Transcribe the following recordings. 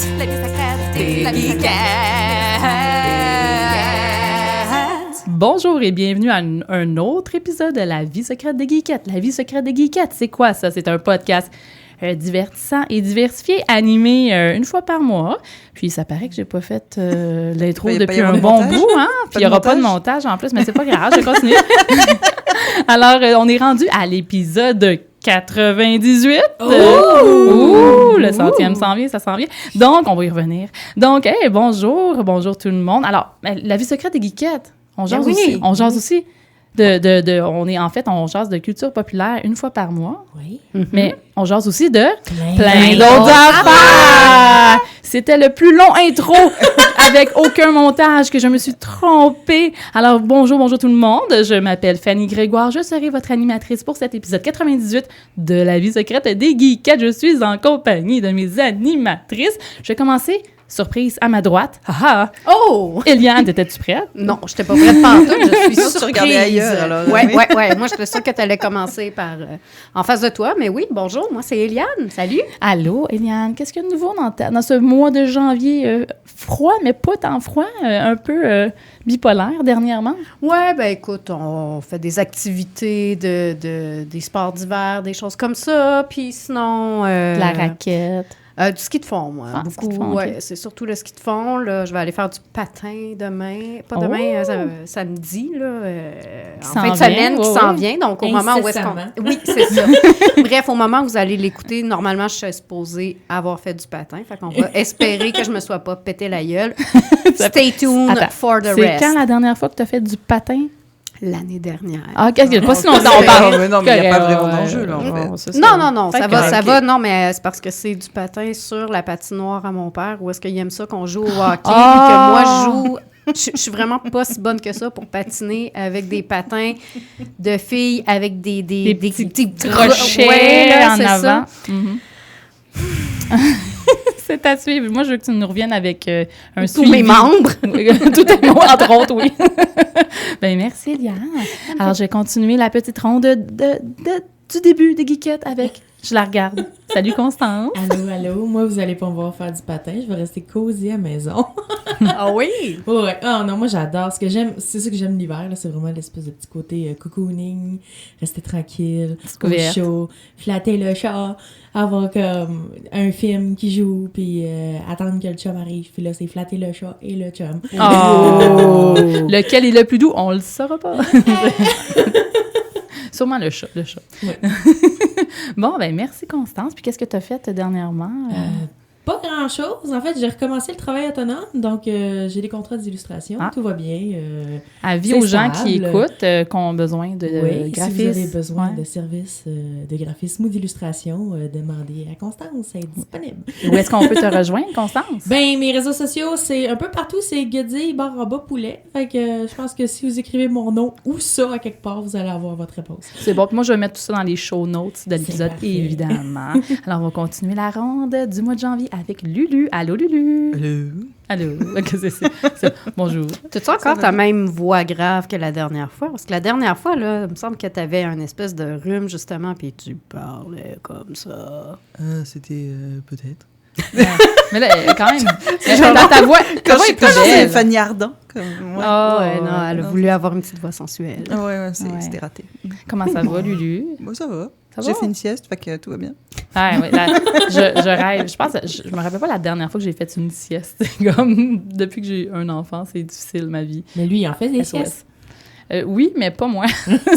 La vie secrète des geekettes. Bonjour et bienvenue à un autre épisode de La vie secrète des geekettes. La vie secrète des geekettes, c'est quoi ça? C'est un podcast divertissant et diversifié, animé une fois par mois. Puis ça paraît que j'ai pas fait l'intro depuis un bon bout, hein? Puis il n'y aura pas de montage en plus, mais c'est pas grave, je vais continuer. Alors, on est rendu à l'épisode 98. Ouh, le centième s'en vient, ça s'en vient. Donc, on va y revenir. Donc, hey, bonjour tout le monde. Alors, la vie secrète des geekettes, on jase aussi. On jase aussi. On jase de culture populaire une fois par mois. Oui. Mais on jase aussi de plein d'autres affaires. C'était le plus long intro avec aucun montage que je me suis trompée. Alors, bonjour tout le monde. Je m'appelle Fanny Grégoire. Je serai votre animatrice pour cet épisode 98 de La vie secrète des geekettes. Je suis en compagnie de mes animatrices. Je vais commencer. Surprise, à ma droite. Haha! Oh! Eliane, étais-tu prête? Non, je n'étais pas prête pantoute. Je suis surprise. Tu regardais ailleurs, alors. Ouais. Moi, j'étais sûre que tu allais commencer par en face de toi. Mais oui, bonjour, moi, c'est Eliane. Salut! Allô, Eliane. Qu'est-ce qu'il y a de nouveau dans ce mois de janvier froid, mais pas tant froid, un peu bipolaire dernièrement? Ouais, ben écoute, on fait des activités, des sports d'hiver, des choses comme ça. Puis sinon... La raquette. Du ski de fond, moi. Beaucoup. Ski de fond, okay. C'est surtout le ski de fond. Là, je vais aller faire du patin demain. Pas demain, samedi, là. En fin de semaine qui s'en vient. Donc, au moment où est-ce qu'on... Oui, c'est ça. Bref, au moment où vous allez l'écouter, normalement, je suis supposée avoir fait du patin. Fait qu'on va espérer que je me sois pas pété la gueule. Stay tuned for the rest. C'est quand la dernière fois que tu as fait du patin? L'année dernière. Ah, qu'est-ce que pas si longtemps on parle. Non, mais il n'y a pas vraiment d'enjeu, là, en fait. Non, ça va, non, mais c'est parce que c'est du patin sur la patinoire à mon père, où est-ce qu'il aime ça qu'on joue au hockey, puis que moi, je joue... Je suis vraiment pas si bonne que ça pour patiner avec des patins de filles, avec des petits crochets là, en avant. C'est à suivre. Moi, je veux que tu nous reviennes avec un tous mes membres. Tous tes membres, entre autres, oui. Bien, merci, Eliane. Alors, je vais continuer la petite ronde du début des geekettes avec... Je la regarde. Salut, Constance. Allô. Moi, vous allez pas me voir faire du patin. Je vais rester cosy à la maison. Ah oui? Ouais. Ah non, moi, j'adore. C'est ça que j'aime l'hiver, là. C'est vraiment l'espèce de petit côté cocooning, rester tranquille, au chaud, flatter le chat, avoir comme un film qui joue, puis attendre que le chum arrive. Puis là, c'est flatter le chat et le chum. Oh! Lequel est le plus doux? On le saura pas. Sûrement le chat. Oui. Bon, ben merci, Constance. Puis qu'est-ce que tu as fait dernièrement? Pas grand-chose. En fait, j'ai recommencé le travail autonome, donc j'ai des contrats d'illustration. Tout va bien. Avis aux gens qui écoutent, qui ont besoin de graphisme. Si vous avez besoin de services de graphisme ou d'illustration, demandez à Constance, elle est disponible. Où est-ce qu'on peut te rejoindre, Constance? Ben, mes réseaux sociaux, c'est un peu partout, c'est Guédille_poulet. Fait que je pense que si vous écrivez mon nom ou ça à quelque part, vous allez avoir votre réponse. C'est bon. Puis moi, je vais mettre tout ça dans les show notes de l'épisode, évidemment. Alors, on va continuer la ronde du mois de janvier avec Lulu. Allô, Lulu? Allô. C'est... Bonjour. T'as-tu encore ta même voix grave que la dernière fois? Parce que la dernière fois, là, il me semble que t'avais un espèce de rhume, justement, puis tu parlais comme ça. C'était peut-être. Mais là, quand même, dans ta voix, quand c'est Fanny Ardant. Non, elle a voulu avoir une petite voix sensuelle. C'était raté. Comment ça va, Lulu? Bon, ça va. J'ai fait une sieste, fait que tout va bien. Je rêve. Je me rappelle pas la dernière fois que j'ai fait une sieste. Comme depuis que j'ai un enfant, c'est difficile, ma vie. Mais lui, il en fait des siestes. Oui, mais pas moi. C'est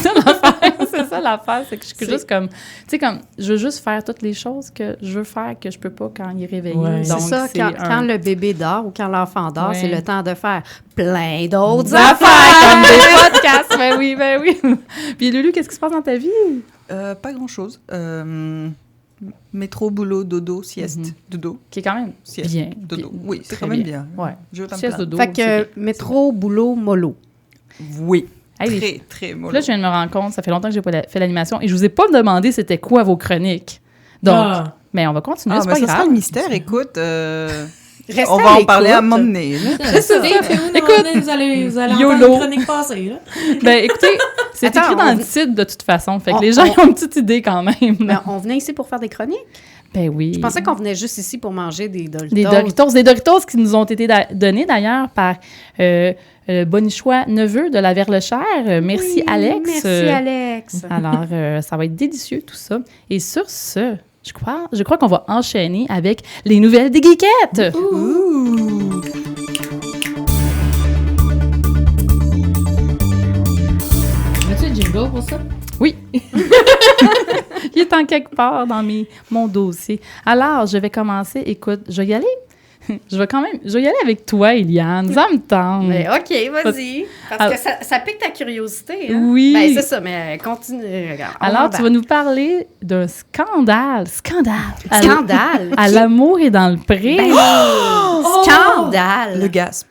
ça l'affaire. C'est que je suis juste comme... Tu sais, comme, je veux juste faire toutes les choses que je veux faire que je peux pas quand il est réveillé. Ouais. Donc, c'est ça, quand le bébé dort ou quand l'enfant dort, c'est le temps de faire plein d'autres affaires. Comme des podcasts. Ben oui. Puis Lulu, qu'est-ce qui se passe dans ta vie? Pas grand-chose. Métro, boulot, dodo, sieste. Dodo. Qui est quand même sieste, bien. Dodo. Oui, c'est quand même bien. Ouais. Je veux pas sieste, me dodo. Fait que métro, boulot, mollo. Oui. Très mollo. Là, je viens de me rendre compte, ça fait longtemps que j'ai pas fait l'animation et je vous ai pas demandé c'était quoi vos chroniques. Donc, mais on va continuer, c'est pas grave. Ça sera le mystère, écoute. On va en parler à un moment donné. C'est ça. Écoute, vous allez entendre une chronique passer. Là. Ben, écoutez, c'est écrit dans le titre de toute façon. Fait que les gens ont une petite idée quand même. Ben, on venait ici pour faire des chroniques? Ben oui. Je pensais qu'on venait juste ici pour manger des Doritos. Des Doritos qui nous ont été donnés d'ailleurs par Bonichois Neveu de la Verlechère. Merci, oui, Alex. Merci, Alex. Alors, ça va être délicieux, tout ça. Et sur ce, je crois qu'on va enchaîner avec les nouvelles des geekettes. Ouh. As-tu un jingle pour ça? Oui. Il est en quelque part dans mon dossier. Alors, je vais commencer. Écoute, je vais y aller. Je vais y aller avec toi, Eliane. Ça me tente. Mais OK, vas-y. Parce que ça pique ta curiosité. Hein? Oui. Ben, c'est ça, mais continue. Regarde, alors, tu vas nous parler d'un scandale. Scandale. À l'amour et dans le pré. Ben, scandale. Le gasp.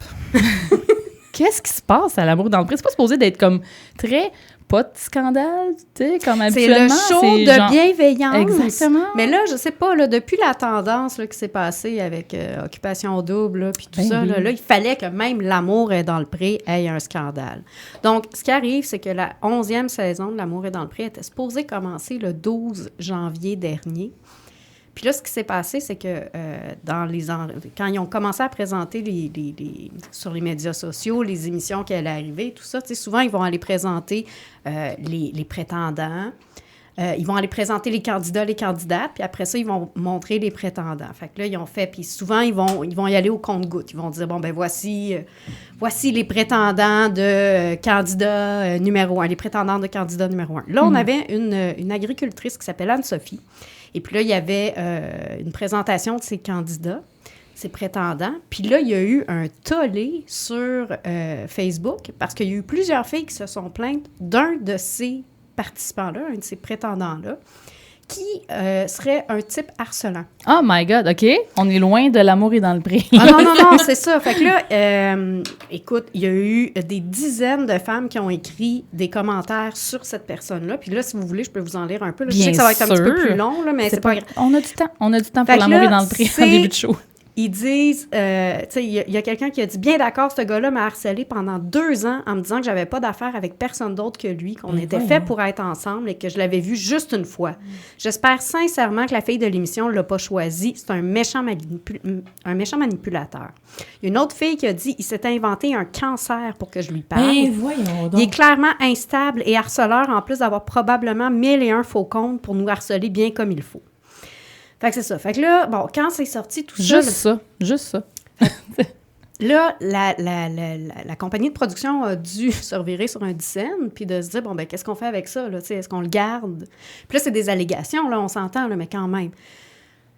Qu'est-ce qui se passe à l'amour et dans le pré? C'est pas supposé d'être comme très... pas de scandale, tu sais, comme habituellement. C'est le show de bienveillance. Exactement. Mais là, je sais pas, là, depuis la tendance là, qui s'est passée avec Occupation Double, puis tout ça, là, il fallait que même l'amour est dans le pré ait un scandale. Donc, ce qui arrive, c'est que la 11e saison de L'amour est dans le pré était supposée commencer le 12 janvier dernier. Puis là, ce qui s'est passé, c'est que quand ils ont commencé à présenter sur les médias sociaux les émissions qui allaient arriver, tout ça, souvent, ils vont aller présenter les prétendants. Ils vont aller présenter les candidats, les candidates, puis après ça, ils vont montrer les prétendants. Fait que là, ils ont fait... Puis souvent, ils vont y aller au compte-gouttes. Ils vont dire, bon, ben voici les prétendants de candidat numéro 1, les prétendants de candidat numéro 1. Là, on avait une agricultrice qui s'appelle Anne-Sophie. Et puis là, il y avait une présentation de ces candidats, ces prétendants. Puis là, il y a eu un tollé sur Facebook parce qu'il y a eu plusieurs filles qui se sont plaintes d'un de ces participants-là, un de ces prétendants-là, qui serait un type harcelant. Oh my God, OK. On est loin de l'amour et dans le pré. Ah non, c'est ça. Fait que là, écoute, il y a eu des dizaines de femmes qui ont écrit des commentaires sur cette personne-là. Puis là, si vous voulez, je peux vous en lire un peu. Là, je sais que ça va être un petit peu plus long, là, mais c'est pas grave. On a du temps. On a du temps pour l'amour et dans le pré en début de show. Ils disent, tu sais, il y a quelqu'un qui a dit, bien d'accord, ce gars-là m'a harcelé pendant 2 ans en me disant que j'avais pas d'affaires avec personne d'autre que lui, qu'on était fait pour être ensemble et que je l'avais vu juste une fois. J'espère sincèrement que la fille de l'émission l'a pas choisi. C'est un méchant manipulateur. Il y a une autre fille qui a dit, il s'est inventé un cancer pour que je lui parle. Voyons donc. Il est clairement instable et harceleur en plus d'avoir probablement 1001 faux comptes pour nous harceler bien comme il faut. Fait que c'est ça. Fait que là, bon, quand c'est sorti tout ça... Juste ça. Là, la compagnie de production a dû se revirer sur un dixaine puis de se dire, bon, ben qu'est-ce qu'on fait avec ça, là? Est-ce qu'on le garde? Puis là, c'est des allégations, là, on s'entend, là, mais quand même.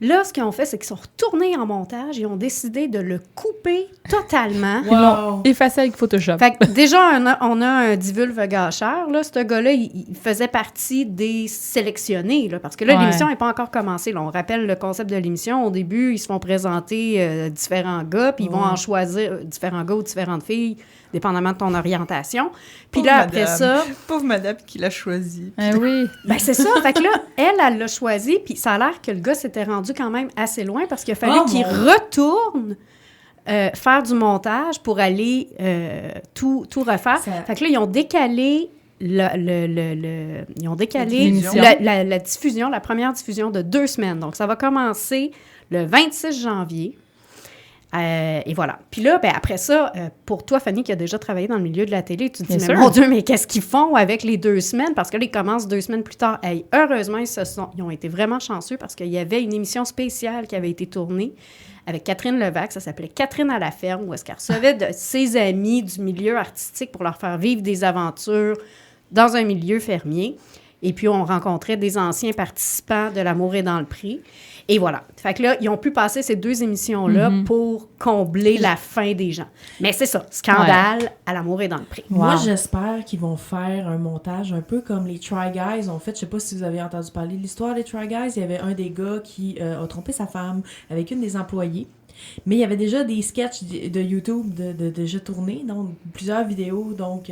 Là, ce qu'ils ont fait, c'est qu'ils sont retournés en montage et ont décidé de le couper totalement. Wow. Effacé avec Photoshop. Fait que déjà, on a un divulve gâcheur. Là. Ce gars-là, il faisait partie des sélectionnés. Là, parce que là, l'émission n'est pas encore commencée. Là. On rappelle le concept de l'émission. Au début, ils se font présenter différents gars, puis ils vont en choisir différents gars ou différentes filles, dépendamment de ton orientation. Puis là, après ça... Pauvre madame qui l'a choisi. Oui. Ben c'est ça. Fait que là, elle l'a choisi, puis ça a l'air que le gars s'était rendu quand même assez loin parce qu'il a fallu qu'il retourne faire du montage pour aller tout refaire. Fait que là, ils ont décalé la diffusion, la première diffusion de 2 semaines. Donc, ça va commencer le 26 janvier. Et voilà. Puis là, ben après ça, pour toi, Fanny, qui a déjà travaillé dans le milieu de la télé, tu te dis, mais mon Dieu, mais qu'est-ce qu'ils font avec les 2 semaines? Parce que là, ils commencent 2 semaines plus tard. Hey, heureusement, ils ont été vraiment chanceux parce qu'il y avait une émission spéciale qui avait été tournée avec Catherine Levac, ça s'appelait Catherine à la ferme, où est-ce qu'elle recevait de ses amis du milieu artistique pour leur faire vivre des aventures dans un milieu fermier. Et puis, on rencontrait des anciens participants de L'amour est dans le pré. Et voilà. Fait que là, ils ont pu passer ces 2 émissions-là pour combler la faim des gens. Mais c'est ça, scandale à L'amour est dans le pré. Moi, j'espère qu'ils vont faire un montage un peu comme les Try Guys ont fait. Je sais pas si vous avez entendu parler de l'histoire des Try Guys. Il y avait un des gars qui a trompé sa femme avec une des employées. Mais il y avait déjà des sketchs de YouTube de déjà tournés, donc plusieurs vidéos, donc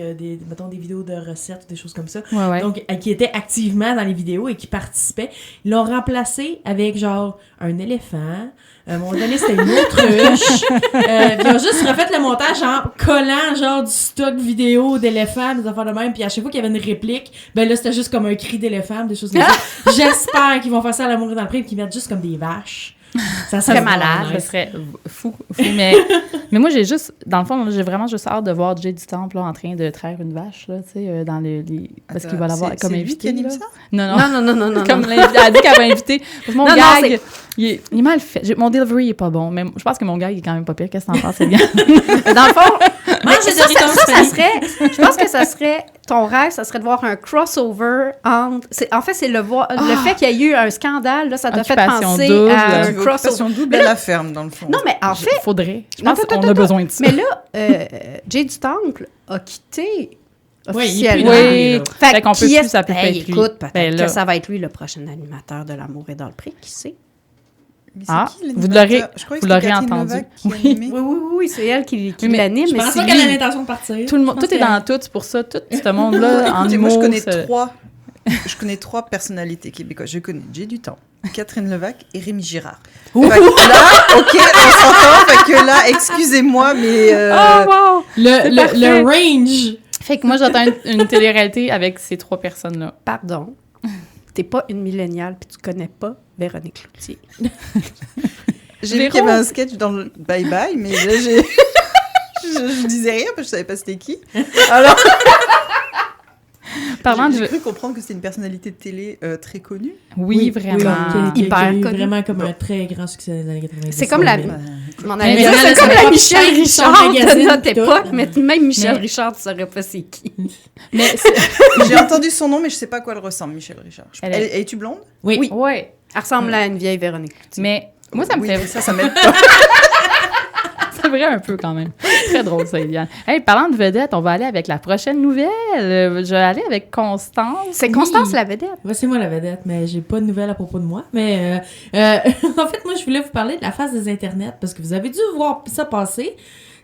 mettons des vidéos de recettes, des choses comme ça, donc qui étaient activement dans les vidéos et qui participaient. Ils l'ont remplacé avec genre un éléphant, À un moment donné, c'était une autruche. Puis ils ont juste refait le montage en collant genre du stock vidéo d'éléphants, des affaires de même. Puis à chaque fois qu'il y avait une réplique, ben là, c'était juste comme un cri d'éléphant, des choses comme ça. J'espère qu'ils vont faire ça à l'amour et dans le prix, qu'ils mettent juste comme des vaches. Ça serait malade. Ça serait fou. Mais moi, j'ai juste... Dans le fond, j'ai vraiment juste hâte de voir Jay du Temple là, en train de traire une vache, là, tu sais, dans les... Parce qu'il va l'avoir comme invité. C'est lui qui anime ça? Non. Comme elle a dit qu'elle va inviter. Parce que mon gag, il est mal fait. Mon delivery est pas bon, mais je pense que mon gag est quand même pas pire. Qu'est-ce que t'en penses, c'est bien? Dans le fond, ça serait... Je pense que ça serait... Ton rêve, ça serait de voir un crossover entre... En fait, c'est le fait qu'il y ait eu un scandale, là, ça t'a fait penser à un crossover. Double à la ferme, dans le fond. Non, mais en fait... Faudrait. Je pense qu'on a besoin de ça. Mais là, Jay du Temple a quitté officiellement. Oui. Fait qu'on peut plus, ça peut pas être lui. Écoute, peut-être que ça va être lui le prochain animateur de L'amour est dans le prix, qui sait? Vous l'aurez entendu. Oui, c'est elle qui l'anime. Je pense pas qu'elle a l'intention de partir. Tout est dans tout, c'est pour ça, tout ce monde-là, en humour. Moi, je connais trois personnalités québécoises. Je connais Jay du Temple, Catherine Levac et Rémi Girard. Fait que là, OK, on s'entend. Fait que là, excusez-moi, mais... Le range! Fait que moi, j'attends une télé-réalité avec ces trois personnes-là. Pardon. T'es pas une milléniale puis tu connais pas Véronique Cloutier. J'ai vu qu'il y avait un sketch dans le Bye Bye, mais là, je disais rien parce que je savais pas c'était qui. Alors... J'ai cru comprendre que c'était une personnalité de télé très connue. Oui, vraiment. Hyper connue. Vraiment comme un très grand succès des années 90. C'est comme la... C'est comme la Michel Richard de notre époque, mais même Michel Richard, tu saurais pas c'est qui. J'ai entendu son nom, mais je sais pas à quoi elle ressemble, Michel Richard. Es-tu blonde? Oui. Elle ressemble à une vieille Véronique. Mais moi, ça me fait... Ça m'aide pas. C'est vrai un peu quand même. Très drôle ça, Eliane. Hey, parlant de vedette, on va aller avec la prochaine nouvelle. Je vais aller avec Constance. C'est Constance la vedette. Ouais, c'est moi la vedette, mais j'ai pas de nouvelles à propos de moi. Mais en fait, moi, je voulais vous parler de la phase des internets parce que vous avez dû voir ça passer.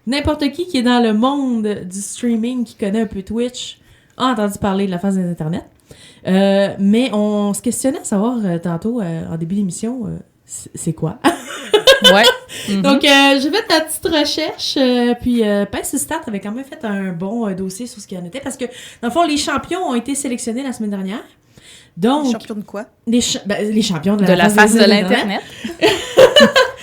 N'importe qui est dans le monde du streaming, qui connaît un peu Twitch, a entendu parler de la phase des internets. Mais on se questionnait à savoir tantôt, en début d'émission, c'est quoi? Ouais. Mm-hmm. Donc, j'ai fait ma petite recherche, puis Pince Stat avait quand même fait un bon dossier sur ce qu'il y en était, parce que, dans le fond, les champions ont été sélectionnés la semaine dernière. Donc, les champions de quoi? Les champions de la phase de l'Internet.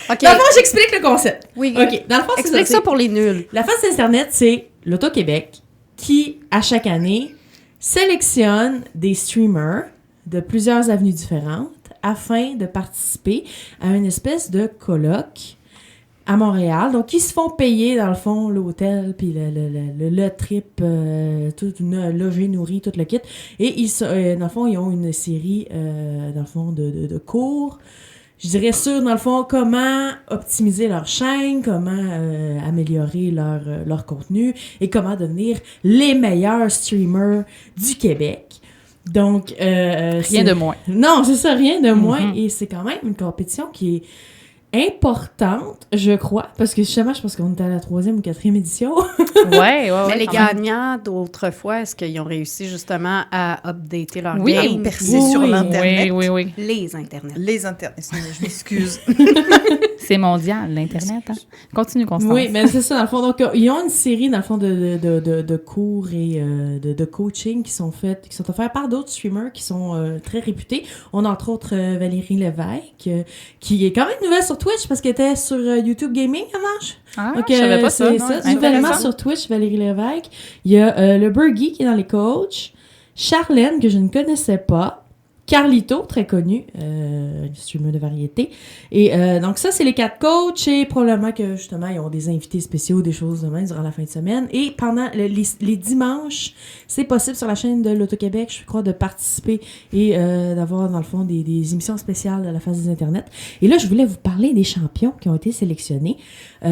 Okay. Dans le fond, j'explique le concept. Oui. OK. Dans le fond, explique ça pour les nuls. La phase d'Internet, c'est l'Auto-Québec qui, à chaque année, sélectionne des streamers de plusieurs avenues différentes afin de participer à une espèce de colloque à Montréal. Donc, ils se font payer, dans le fond, l'hôtel, puis le trip, tout logé, nourri, tout le kit. Et, dans le fond, ils ont une série, dans le fond, de cours, je dirais sur, dans le fond, comment optimiser leur chaîne, comment améliorer leur contenu et comment devenir les meilleurs streamers du Québec. Donc, rien de moins. Non, c'est ça, rien de moins. Et c'est quand même une compétition qui est importante, je crois, parce que justement, je pense qu'on est à la 3e ou 4e édition. Ouais. Mais les gagnants d'autrefois, est-ce qu'ils ont réussi justement à updater leur game? Percer sur l'Internet. Oui. Les Internets. Je m'excuse. C'est mondial, l'Internet. Hein? Continue, Constance. Oui, mais c'est ça, dans le fond. Donc, ils ont une série, dans le fond, de cours et de coaching qui sont offerts par d'autres streamers qui sont très réputés. On a entre autres Valérie Lévesque, qui est quand même nouvelle sur Twitch parce qu'elle était sur YouTube Gaming avant. Donc, je savais pas ça. C'est ça, nouvellement sur Twitch, Valérie Lévesque. Il y a le Burgie qui est dans les coachs. Charlène, que je ne connaissais pas. Carlito, très connu, streamer de variété. Et donc ça, c'est les 4 coachs et probablement que justement, ils ont des invités spéciaux, des choses de même durant la fin de semaine. Et pendant les dimanches, c'est possible sur la chaîne de l'Auto-Québec, je crois, de participer et d'avoir, dans le fond, des émissions spéciales à la phase des Internets. Et là, je voulais vous parler des champions qui ont été sélectionnés.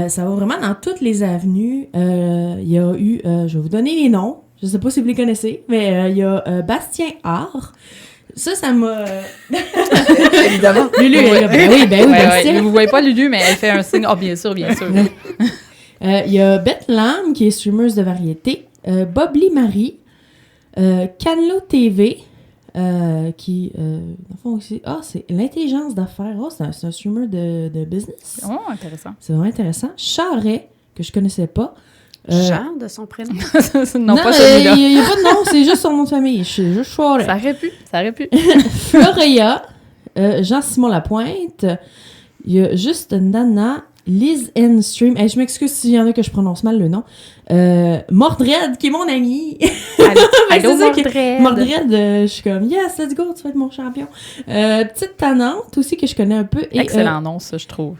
Ça va vraiment dans toutes les avenues. Il y a eu, je vais vous donner les noms, je sais pas si vous les connaissez, mais il y a Bastien Art. Ça m'a... Évidemment. Lulu, ben oui. Vous voyez pas Lulu, mais elle fait un signe. Oh, bien sûr. Il y a Beth Lam, qui est streameuse de variété. Bobly Marie. Canlo TV. qui, dans le fond, aussi... c'est l'intelligence d'affaires. C'est un streamer de business. Oh, intéressant. C'est vraiment intéressant. Charret, que je connaissais pas. Jean, de son prénom? non, pas celui-là. Il n'y a pas de nom, c'est juste son nom de famille. C'est juste Charret. Ça aurait pu. Florea, Jean-Simon Lapointe. Il y a juste Nana... Liz N. Stream. Je m'excuse s'il y en a que je prononce mal le nom. Mordred, qui est mon ami. Allô, Mordred. Mordred, je suis comme, yes, let's go, tu vas être mon champion. Petite Tannante aussi, que je connais un peu. Et, excellent nom, ça, je trouve.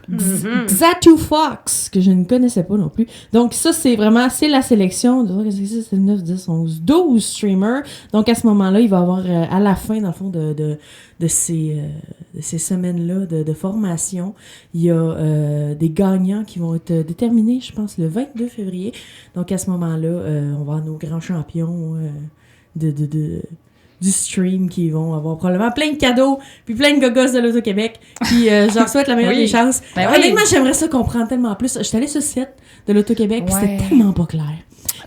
Xatu Fox, que je ne connaissais pas non plus. Donc, ça, c'est la sélection de 9, 10, 11, 12 streamers. Donc, à ce moment-là, il va y avoir, à la fin, dans le fond, de ces semaines-là de formation, il y a des gagnants qui vont être déterminés, je pense, le 22 février. Donc, à ce moment-là, on va avoir nos grands champions du stream qui vont avoir probablement plein de cadeaux puis plein de gogos de l'Auto-Québec. Puis, je leur souhaite la meilleure des chances. Honnêtement, j'aimerais ça comprendre tellement plus. J'étais allée sur le site de l'Auto-Québec puis c'était tellement pas clair.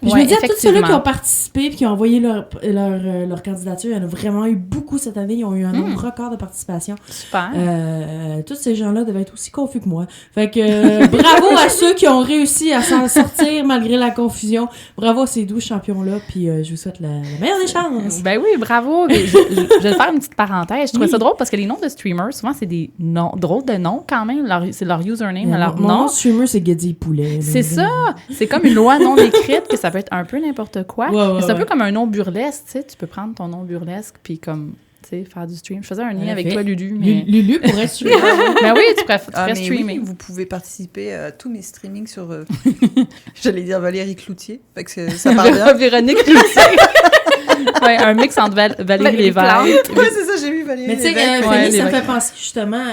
Puis je me dis à tous ceux-là qui ont participé et qui ont envoyé leur candidature, il y en a vraiment eu beaucoup cette année. Ils ont eu un nombre record de participation. Super. Tous ces gens-là devaient être aussi confus que moi. Fait que bravo à ceux qui ont réussi à s'en sortir malgré la confusion. Bravo à ces 12 champions-là. Puis je vous souhaite la meilleure des chances. Ben oui, bravo. Je vais faire une petite parenthèse. Je trouvais ça drôle parce que les noms de streamers, souvent, c'est des noms drôles de noms quand même. C'est leur username. Mon nom de streamer, c'est Geddy Poulet. C'est ça. C'est comme une loi non écrite que ça peut être un peu n'importe quoi. Mais c'est un peu comme un nom burlesque, tu sais. Tu peux prendre ton nom burlesque puis comme, tu sais, faire du stream. Je faisais un lien avec toi, Lulu. Mais... Lulu pourrait streamer. Ben oui, tu pourrais streamer. Oui, vous pouvez participer à tous mes streamings sur... j'allais dire Valérie Cloutier. Fait que ça parle bien. Véronique Cloutier. Ouais, un mix entre Valérie Lévesque. Oui, c'est ça, j'ai vu Valérie Lévesque. Mais tu sais, Fanny, ça me fait penser justement...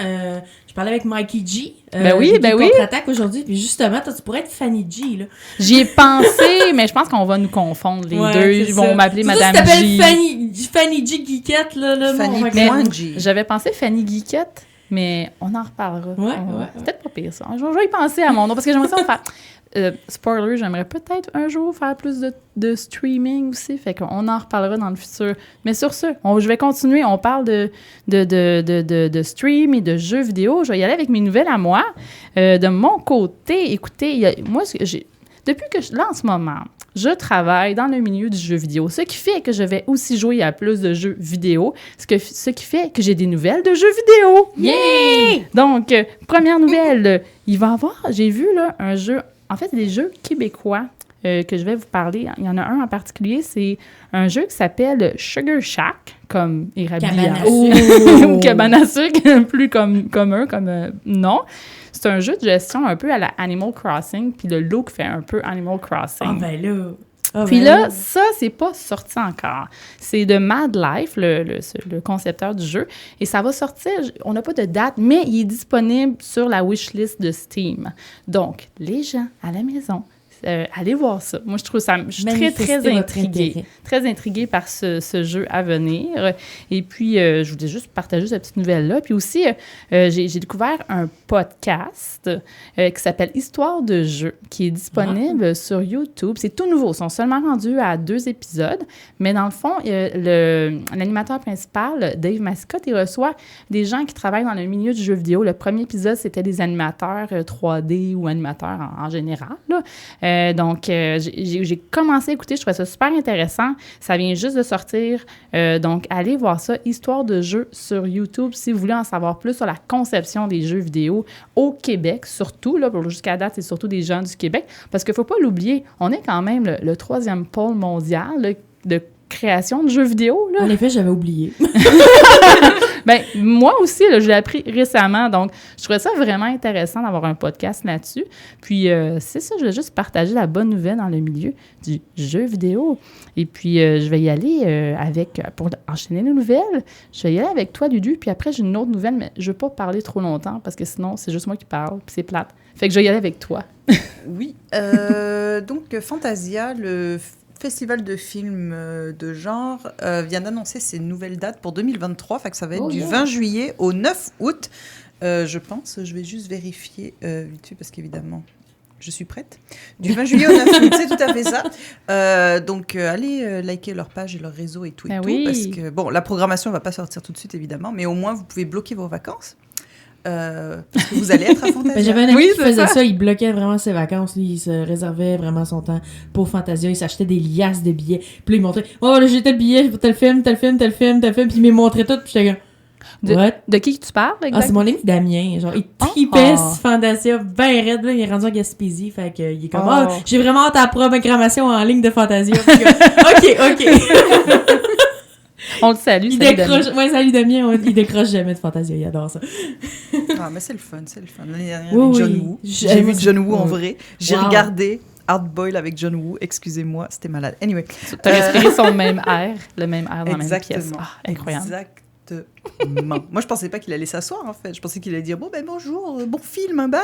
je parlais avec Mikey G. Ben oui. Contre-attaque aujourd'hui. Puis justement, toi, tu pourrais être Fanny G, là. J'y ai pensé, mais je pense qu'on va nous confondre les deux. Ils vont m'appeler Madame G. Fanny G Geekette, là. Fanny G. J'avais pensé Fanny Geekette, mais on en reparlera. C'est peut-être pas pire, ça. Je vais y penser à mon nom, parce que j'aimerais ça faire... spoiler, j'aimerais peut-être un jour faire plus de streaming aussi, fait qu'on en reparlera dans le futur. Mais sur ce, je vais continuer. On parle de stream et de jeux vidéo. Je vais y aller avec mes nouvelles à moi. De mon côté, écoutez, moi, depuis que là, en ce moment, je travaille dans le milieu du jeu vidéo, ce qui fait que je vais aussi jouer à plus de jeux vidéo, ce qui fait que j'ai des nouvelles de jeux vidéo. Yeah! Donc, première nouvelle, il va y avoir, j'ai vu là, un jeu. En fait, c'est des jeux québécois que je vais vous parler. Il y en a un en particulier, c'est un jeu qui s'appelle Sugar Shack, comme Érablia. Ou Cabane à sucre, plus commun comme nom. C'est un jeu de gestion un peu à la Animal Crossing, puis le look fait un peu Animal Crossing. Ah ben là... Puis là, ça, c'est pas sorti encore. C'est de Mad Life, le concepteur du jeu. Et ça va sortir, on n'a pas de date, mais il est disponible sur la wishlist de Steam. Donc, les gens à la maison, allez voir ça. Moi, je trouve ça... Je suis très intriguée. Très intriguée par ce jeu à venir. Et puis, je voulais juste partager cette petite nouvelle-là. Puis aussi, j'ai découvert un podcast qui s'appelle Histoire de jeu, qui est disponible sur YouTube. C'est tout nouveau. Ils sont seulement rendus à 2 épisodes. Mais dans le fond, l'animateur principal, Dave Mascotte, il reçoit des gens qui travaillent dans le milieu du jeu vidéo. Le premier épisode, c'était des animateurs 3D ou animateurs en général, là. Donc, j'ai commencé à écouter, je trouvais ça super intéressant. Ça vient juste de sortir. Donc, allez voir ça, Histoire de jeu sur YouTube, si vous voulez en savoir plus sur la conception des jeux vidéo au Québec, surtout, là, jusqu'à date, c'est surtout des gens du Québec, parce qu'il ne faut pas l'oublier, on est quand même le 3e pôle mondial là, de création de jeux vidéo. Là. En effet, j'avais oublié. Ben moi aussi, là, je l'ai appris récemment, donc je trouvais ça vraiment intéressant d'avoir un podcast là-dessus. Puis c'est ça, je vais juste partager la bonne nouvelle dans le milieu du jeu vidéo. Et puis je vais y aller pour enchaîner les nouvelles, je vais y aller avec toi, Lulu, puis après j'ai une autre nouvelle, mais je veux pas parler trop longtemps parce que sinon c'est juste moi qui parle, puis c'est plate. Fait que je vais y aller avec toi. Oui, donc Fantasia, le festival de films de genre vient d'annoncer ses nouvelles dates pour 2023, fait que ça va être du 20 juillet au 9 août, je pense. Je vais juste vérifier vite fait parce qu'évidemment, je suis prête. Du 20 juillet au 9 août, c'est tout à fait ça. Donc, allez liker leur page et leur réseau et tout et tout. Oui. Parce que, bon, la programmation ne va pas sortir tout de suite, évidemment, mais au moins, vous pouvez bloquer vos vacances. Parce que vous allez être à Fantasia. J'avais un ami qui faisait ça, il bloquait vraiment ses vacances, lui, il se réservait vraiment son temps pour Fantasia, il s'achetait des liasses de billets, puis là, il montrait, oh là, j'ai tel billet pour tel film, puis il me montrait tout, puis j'étais comme, de qui tu parles, exactement? Ah, c'est mon ami Damien, genre, il tripait Fantasia ben raide, là, il est rendu en Gaspésie, fait que, il est comme, j'ai vraiment hâte à la programmation en ligne de Fantasia, ok. On le salue, salut Damien, il décroche jamais de Fantasia, il adore ça. Ah, mais c'est le fun. L'année dernière, avec John Woo. J'ai vu John Woo en vrai. J'ai regardé Hard Boiled avec John Woo. Excusez-moi, c'était malade. Anyway. Tu as respiré le même air dans la même pièce. Ah, incroyable. Exactement. Moi, je pensais pas qu'il allait s'asseoir, en fait. Je pensais qu'il allait dire, bonjour, bon film, bye.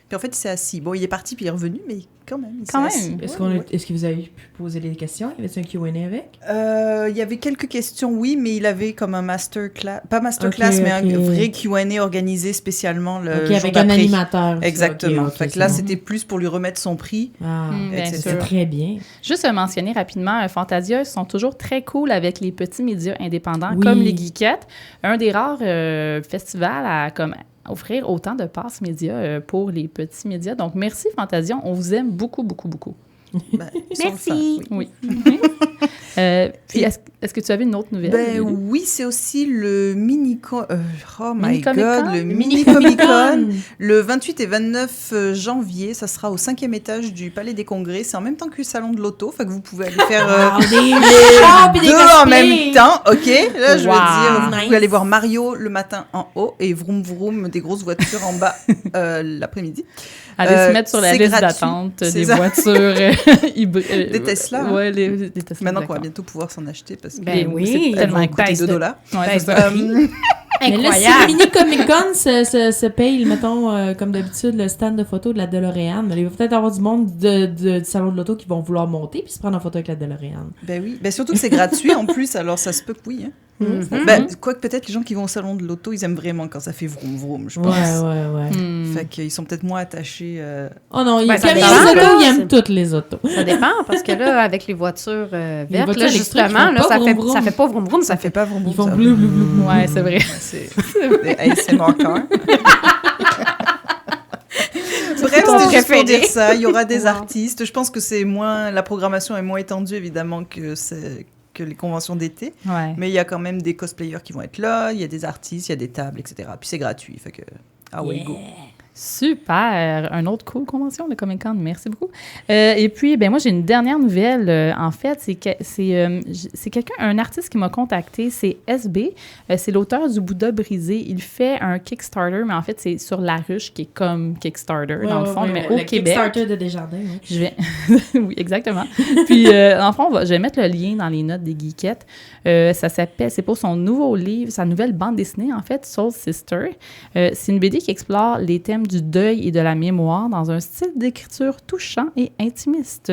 Puis en fait, il s'est assis. Bon, il est parti, puis il est revenu, mais quand même, il s'est assis. Est-ce que vous avez pu poser des questions? Y avait-il un Q&A avec? Il y avait quelques questions, oui, mais il avait comme un masterclass, pas masterclass, mais un vrai Q&A organisé spécialement le jour avec d'après. un animateur. Exactement. Fait que là, c'était plus pour lui remettre son prix. C'est très bien. Juste mentionner rapidement, Fantasia sont toujours très cool avec les petits médias indépendants, comme les Geekettes. Un des rares festivals à offrir autant de passes médias pour les petits médias. Donc, merci Fantasia, on vous aime beaucoup, beaucoup, beaucoup. Merci. Oui. Puis, est-ce que tu avais une autre nouvelle? Oui, c'est aussi le mini Mini Comic-Con. Le 28 et 29 janvier, ça sera au 5e étage du Palais des Congrès. C'est en même temps que le salon de l'auto, fait que vous pouvez aller faire les deux en même temps. OK, là, je veux dire, vous pouvez aller voir Mario le matin en haut et Vroom Vroom, des grosses voitures en bas l'après-midi. Allez se mettre sur la liste d'attente des voitures hybrides. Des Tesla. Oui, des Tesla. Maintenant qu'on va bientôt pouvoir s'en acheter parce que oui, elles vont coûter $2. Ouais, c'est ça. Mais là, si le mini Comic-Con se paye, mettons, comme d'habitude, le stand de photo de la DeLorean, il va peut-être avoir du monde du salon de l'auto qui vont vouloir monter puis se prendre en photo avec la DeLorean. Ben oui. Surtout que c'est gratuit en plus, alors ça se peut que oui. Hein. Quoique peut-être les gens qui vont au salon de l'auto, ils aiment vraiment quand ça fait vroom vroom, je pense. Ouais. Fait qu'ils sont peut-être moins attachés. Oh non, les autos, ils aiment toutes les autos. Ça dépend, parce que là, avec les voitures vertes, là, justement, là, ça fait pas vroom vroom, ça fait pas vroom vroom. Ils font bleu. Ouais, c'est vrai. C'est mon cœur. Bref, c'était juste pour dire ça. Il y aura des artistes. Je pense que la programmation est moins étendue, évidemment, que les conventions d'été. Ouais. Mais il y a quand même des cosplayers qui vont être là, il y a des artistes, il y a des tables, etc. Puis c'est gratuit, fait que go. Super! Un autre cool convention, le Comic-Con. Merci beaucoup. Et puis, moi, j'ai une dernière nouvelle. En fait, c'est un artiste qui m'a contacté. C'est SB. C'est l'auteur du Bouddha brisé. Il fait un Kickstarter, mais en fait, c'est sur La Ruche, qui est comme Kickstarter, dans le fond, mais au Québec. Kickstarter de Desjardins, oui. Oui, exactement. Puis, en fond, je vais mettre le lien dans les notes des Geekettes. C'est pour son nouveau livre, sa nouvelle bande dessinée, en fait, Soul Sister. C'est une BD qui explore les thèmes du deuil et de la mémoire dans un style d'écriture touchant et intimiste.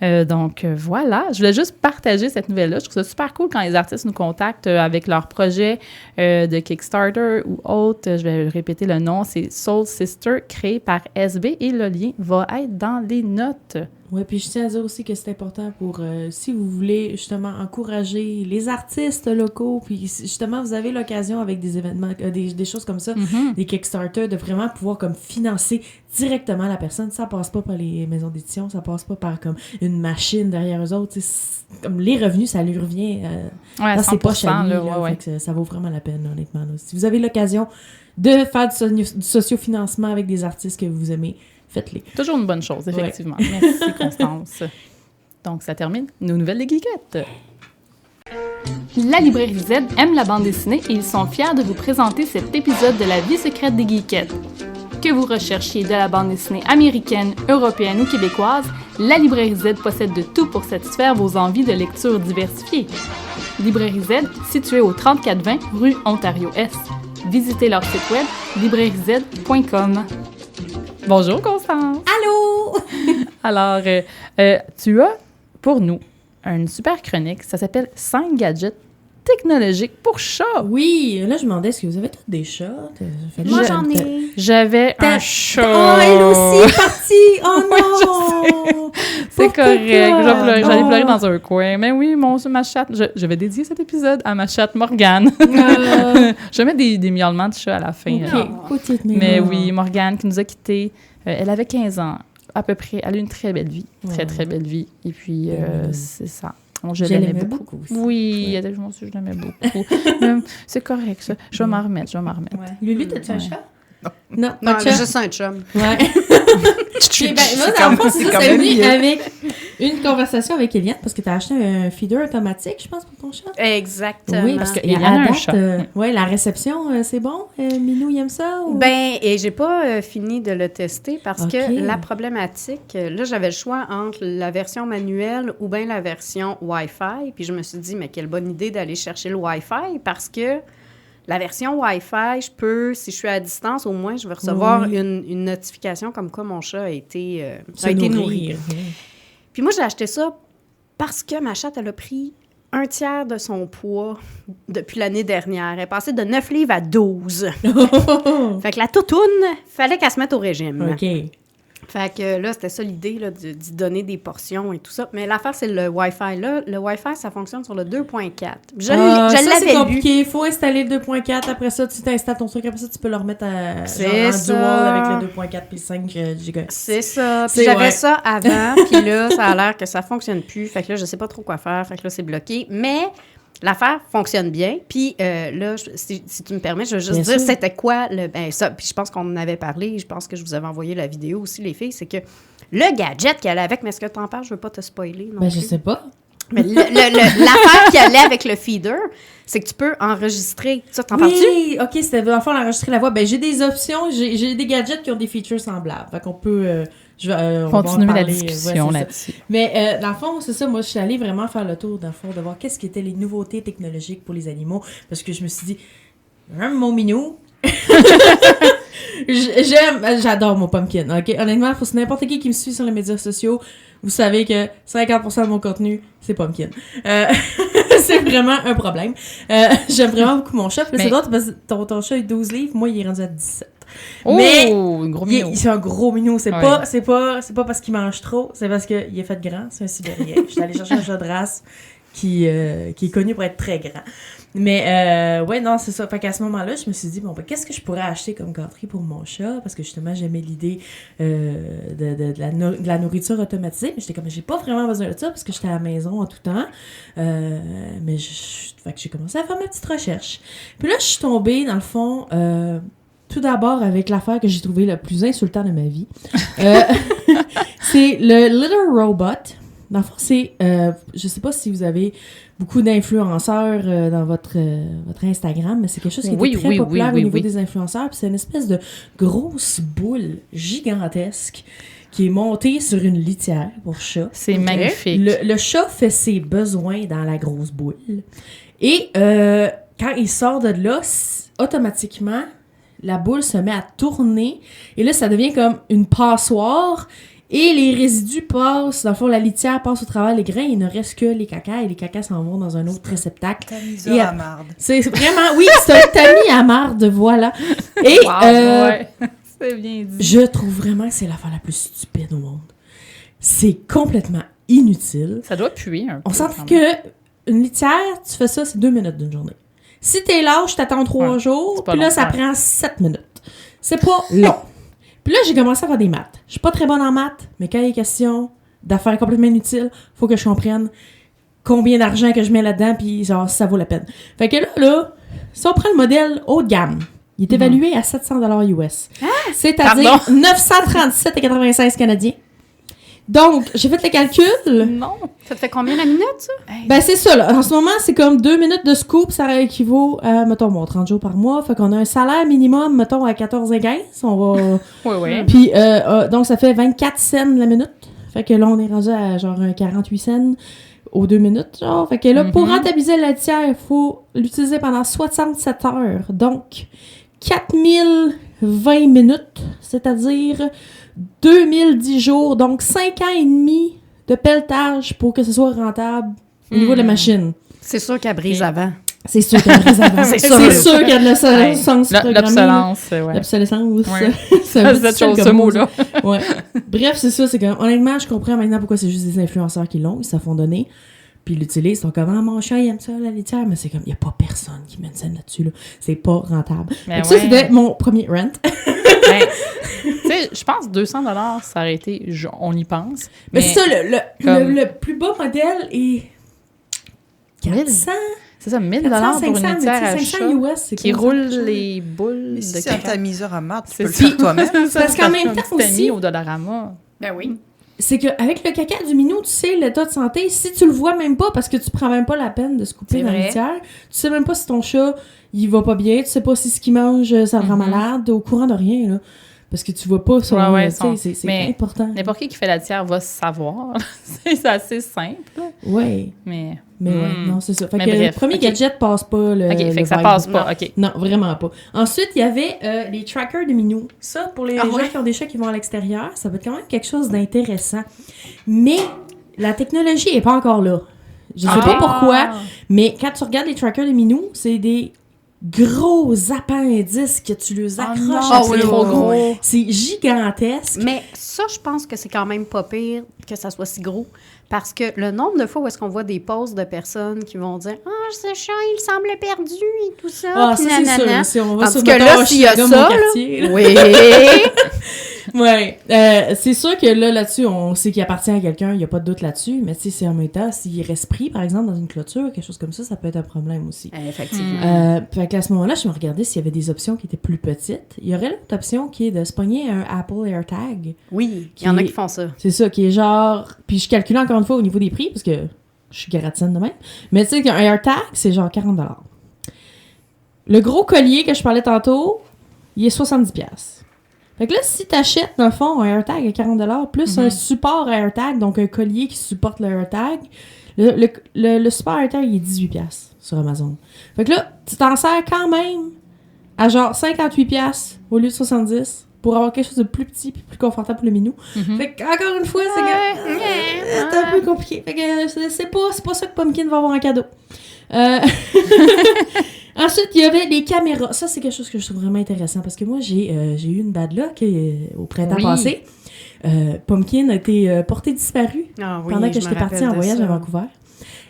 Donc, voilà. Je voulais juste partager cette nouvelle-là. Je trouve ça super cool quand les artistes nous contactent avec leur projet de Kickstarter ou autre. Je vais répéter le nom. C'est Soul Sister, créé par SB, et le lien va être dans les notes. Oui, puis je tiens à dire aussi que c'est important pour, si vous voulez justement encourager les artistes locaux, puis justement, vous avez l'occasion avec des événements, des choses comme ça, des Kickstarter, de vraiment pouvoir comme financer directement la personne. Ça passe pas par les maisons d'édition, ça passe pas par comme une machine derrière eux autres. Comme les revenus, ça lui revient dans ses poches à lui. Fait que ça vaut vraiment la peine, honnêtement. Là. Si vous avez l'occasion de faire du sociofinancement avec des artistes que vous aimez, faites-les. Toujours une bonne chose, effectivement. Ouais. Merci, Constance. Donc, ça termine nos nouvelles des Geekettes. La Librairie Z aime la bande dessinée et ils sont fiers de vous présenter cet épisode de La vie secrète des Geekettes. Que vous recherchiez de la bande dessinée américaine, européenne ou québécoise, la Librairie Z possède de tout pour satisfaire vos envies de lecture diversifiées. Librairie Z, située au 3420 rue Ontario-Est. Visitez leur site web librairiez.com. Bonjour, Constance! Allô! Alors, tu as pour nous une super chronique. Ça s'appelle 5 gadgets technologique pour chats. Oui, là, je me demandais, est-ce que vous avez tous des chats? Moi, j'en ai. J'avais un chat. Oh, elle aussi est partie! Oh non! C'est correct. J'allais pleurer dans un coin. Mais oui, ma chatte... Je vais dédier cet épisode à ma chatte Morgane. Je vais mettre des miaulements de chat à la fin. Okay. Mais oui, Morgane qui nous a quittés. Elle avait 15 ans, à peu près. Elle a eu une très belle vie. Très, très belle vie. Et puis, c'est ça. Je l'aimais beaucoup. Oui, je l'aimais beaucoup. C'est correct, ça. Je vais m'en remettre. Ouais. Lulu, t'as-tu un chat? Non, juste un chum. Ouais. Moi, dans le fond, c'est venu avec une conversation avec Eliane, parce que t'as acheté un feeder automatique, je pense, pour ton chat. Exactement. Oui, parce qu'Eliane a un chat. La réception, c'est bon? Minou, il aime ça? Ou... Et j'ai pas fini de le tester parce que la problématique, là, j'avais le choix entre la version manuelle ou bien la version Wi-Fi. Puis je me suis dit, mais quelle bonne idée d'aller chercher le Wi-Fi parce que la version Wi-Fi, je peux, si je suis à distance, au moins, je vais recevoir une notification comme quoi mon chat a été nourri. Puis moi, j'ai acheté ça parce que ma chatte, elle a pris 1/3 de son poids depuis l'année dernière. Elle est passée de 9 livres à 12. Fait que la toutoune, fallait qu'elle se mette au régime. OK. Fait que là, c'était ça l'idée, là, d'y donner des portions et tout ça. Mais l'affaire, c'est le Wi-Fi. Là, le Wi-Fi, ça fonctionne sur le 2.4. Je l'avais c'est compliqué. Il faut installer le 2.4. Après ça, tu t'installes ton truc. Après ça, tu peux le remettre en dual avec le 2.4 puis 5 gigas. C'est ça. Puis j'avais ça avant. Puis là, ça a l'air que ça fonctionne plus. Fait que là, je sais pas trop quoi faire. Fait que là, c'est bloqué. Mais... l'affaire fonctionne bien. Puis là, si tu me permets, je veux juste dire c'était quoi ça. Puis je pense qu'on en avait parlé. Je pense que je vous avais envoyé la vidéo aussi, les filles. C'est que le gadget qui allait avec, mais est-ce que tu en parles? Je veux pas te spoiler. Non plus. Je sais pas. Mais l'affaire qui allait avec le feeder, c'est que tu peux enregistrer. Ça, t'en parles-tu? Oui, OK, c'était dans le fond enregistrer la voix. J'ai des options. J'ai des gadgets qui ont des features semblables. Fait qu'on peut... continuer la discussion là-dessus. Mais dans le fond, c'est ça, moi, je suis allée vraiment faire le tour, dans le fond, de voir qu'est-ce qui étaient les nouveautés technologiques pour les animaux, parce que je me suis dit, mon minou, j'adore mon pumpkin, OK? Honnêtement, faut que n'importe qui me suit sur les médias sociaux, vous savez que 50% de mon contenu, c'est pumpkin. C'est vraiment un problème. J'aime vraiment beaucoup mon chat, mais c'est drôle parce que ton chat est 12 livres, moi, il est rendu à 17. Mais un gros minou. C'est un gros minou. C'est pas parce qu'il mange trop, c'est parce qu'il est fait grand. C'est un Sibérien. Je suis allée chercher un chat de race qui est connu pour être très grand. Mais non, c'est ça. Fait qu'à ce moment-là, je me suis dit, qu'est-ce que je pourrais acheter comme gâterie pour mon chat? Parce que justement, j'aimais l'idée de la nourriture automatisée. Mais j'étais comme, j'ai pas vraiment besoin de ça parce que j'étais à la maison en tout temps. Mais fait que j'ai commencé à faire ma petite recherche. Puis là, je suis tombée, dans le fond... tout d'abord, avec l'affaire que j'ai trouvée le plus insultant de ma vie. C'est le Little Robot. Dans le fond, c'est... je sais pas si vous avez beaucoup d'influenceurs dans votre Instagram, mais c'est quelque chose qui est très populaire au niveau des influenceurs. Puis c'est une espèce de grosse boule gigantesque qui est montée sur une litière pour chat. C'est magnifique. Le chat fait ses besoins dans la grosse boule. Et quand il sort de là, automatiquement... la boule se met à tourner et là, ça devient comme une passoire et les résidus passent, dans le fond, la litière passe au travers les grains, il ne reste que les cacas et les cacas s'en vont dans un autre réceptacle. Tamis à marde. C'est vraiment, oui, c'est un tamis à marde, voilà. Et c'est bien dit. Je trouve vraiment que c'est l'affaire la plus stupide au monde. C'est complètement inutile. Ça doit puer un peu. On s'entend que une litière, tu fais ça, c'est 2 minutes d'une journée. Si t'es lâche, t'attends 3 jours, puis là, ça prend 7 minutes. C'est pas long. Puis là, j'ai commencé à faire des maths. Je suis pas très bonne en maths, mais quand il est question d'affaires complètement inutiles, faut que je comprenne combien d'argent que je mets là-dedans, puis genre, ça vaut la peine. Fait que là, si on prend le modèle haut de gamme, il est évalué à 700$ US. C'est-à-dire 937,96 canadiens. Donc, j'ai fait le calcul. Non. Ça te fait combien la minute, ça? C'est ça, là. En ce moment, c'est comme 2 minutes de scoop. Ça équivaut à, mettons, 30 jours par mois. Fait qu'on a un salaire minimum, mettons, à 14,15. On va... Oui. Puis, donc, ça fait 24 cents la minute. Fait que là, on est rendu à genre 48 cents aux 2 minutes, genre. Fait que là, pour rentabiliser la litière, il faut l'utiliser pendant 67 heures. Donc, 4020 minutes, c'est-à-dire 2010 jours, donc 5 ans et demi de pelletage pour que ce soit rentable au niveau de la machine. C'est sûr qu'elle brise avant. C'est sûr qu'il y a de l'obsolescence. C'est sûr qu'il y a de l'obsolescence programmée. L'obsolescence. Ce mot-là. Ouais. Bref, c'est ça. C'est comme, honnêtement, je comprends maintenant pourquoi c'est juste des influenceurs qui l'ont. Ils se font donner. Puis ils l'utilisent. Ils sont comme, mon chat, il aime ça, la laitière. Mais c'est comme, il n'y a pas personne qui met une scène là-dessus. Là. C'est pas rentable. Donc ça, c'était mon premier rent. Tu sais, je pense 200 $, ça aurait été... On y pense. Mais c'est ça, le plus bas modèle est 400... C'est ça, 1000 $ pour une litière à chat US, qui roule les boules mais de si c'est un tamiseur à marde, tu peux le faire toi-même. Parce qu'en même temps aussi... au Dollarama. Ben oui. C'est qu'avec le caca du minou, tu sais l'état de santé, si tu le vois même pas, parce que tu prends même pas la peine de se couper dans la litière, tu sais même pas si ton chat, il va pas bien, tu sais pas si ce qu'il mange, ça le rend malade, t'es au courant de rien, là. Parce que tu vois pas son... c'est important. N'importe qui fait la litière va savoir. C'est assez simple. Oui. Mais non, c'est ça. Fait que le premier gadget passe pas le fait que ça passe pas, OK. Non, vraiment pas. Ensuite, il y avait les trackers de minou. Ça, pour les gens qui ont des chats qui vont à l'extérieur, ça va être quand même quelque chose d'intéressant. Mais la technologie est pas encore là. Je sais pas pourquoi, mais quand tu regardes les trackers de minou, c'est des gros appendices que tu les accroches. C'est trop gros. C'est gigantesque. Mais ça, je pense que c'est quand même pas pire que ça soit si gros. Parce que le nombre de fois où est-ce qu'on voit des posts de personnes qui vont dire « Ah, ce chat, il semble perdu et tout ça. » Ah, ça, c'est sûr. Si on va sur là, s'il y a ça, quartier, oui. Ouais. C'est sûr que là-dessus, on sait qu'il appartient à quelqu'un, il n'y a pas de doute là-dessus, mais tu sais, c'est en même temps, s'il reste pris, par exemple, dans une clôture, quelque chose comme ça peut être un problème aussi. Effectivement. Fait qu'à ce moment-là, je me regardais s'il y avait des options qui étaient plus petites. Il y aurait l'autre option qui est de se pogner un Apple AirTag. Oui, il y en a qui font ça. C'est ça, qui est genre... Puis je calcule encore une fois au niveau des prix, parce que je suis gratine de même. Mais tu sais qu'un AirTag, c'est genre 40 $. Le gros collier que je parlais tantôt, il est 70$. Fait que là, si t'achètes, dans le fond, un AirTag à 40 $, plus un support AirTag, donc un collier qui supporte le AirTag, le support AirTag, il est 18$ sur Amazon. Fait que là, tu t'en sers quand même à genre 58$ au lieu de 70$ pour avoir quelque chose de plus petit et plus confortable pour le minou. Fait que, encore une fois, c'est un peu compliqué. Fait que c'est pas ça que Pumpkin va avoir en cadeau. Ensuite, il y avait les caméras. Ça, c'est quelque chose que je trouve vraiment intéressant parce que moi, j'ai eu une bad luck au printemps passé. Pumpkin a été porté disparu pendant que j'étais partie en voyage à Vancouver.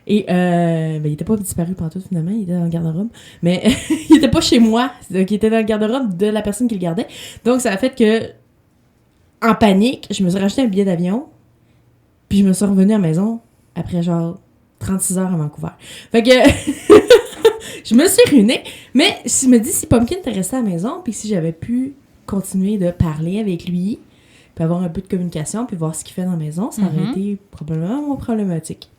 Et il était pas disparu pantoute finalement, il était dans le garde-robe. Mais il était pas chez moi, donc il était dans le garde-robe de la personne qui le gardait. Donc ça a fait que, en panique, je me suis racheté un billet d'avion, puis je me suis revenue à la maison après genre 36 heures à Vancouver. Fait que je me suis ruinée, mais je me dis si Pumpkin était resté à la maison, puis si j'avais pu continuer de parler avec lui, puis avoir un peu de communication, puis voir ce qu'il fait dans la maison, ça aurait été probablement moins problématique.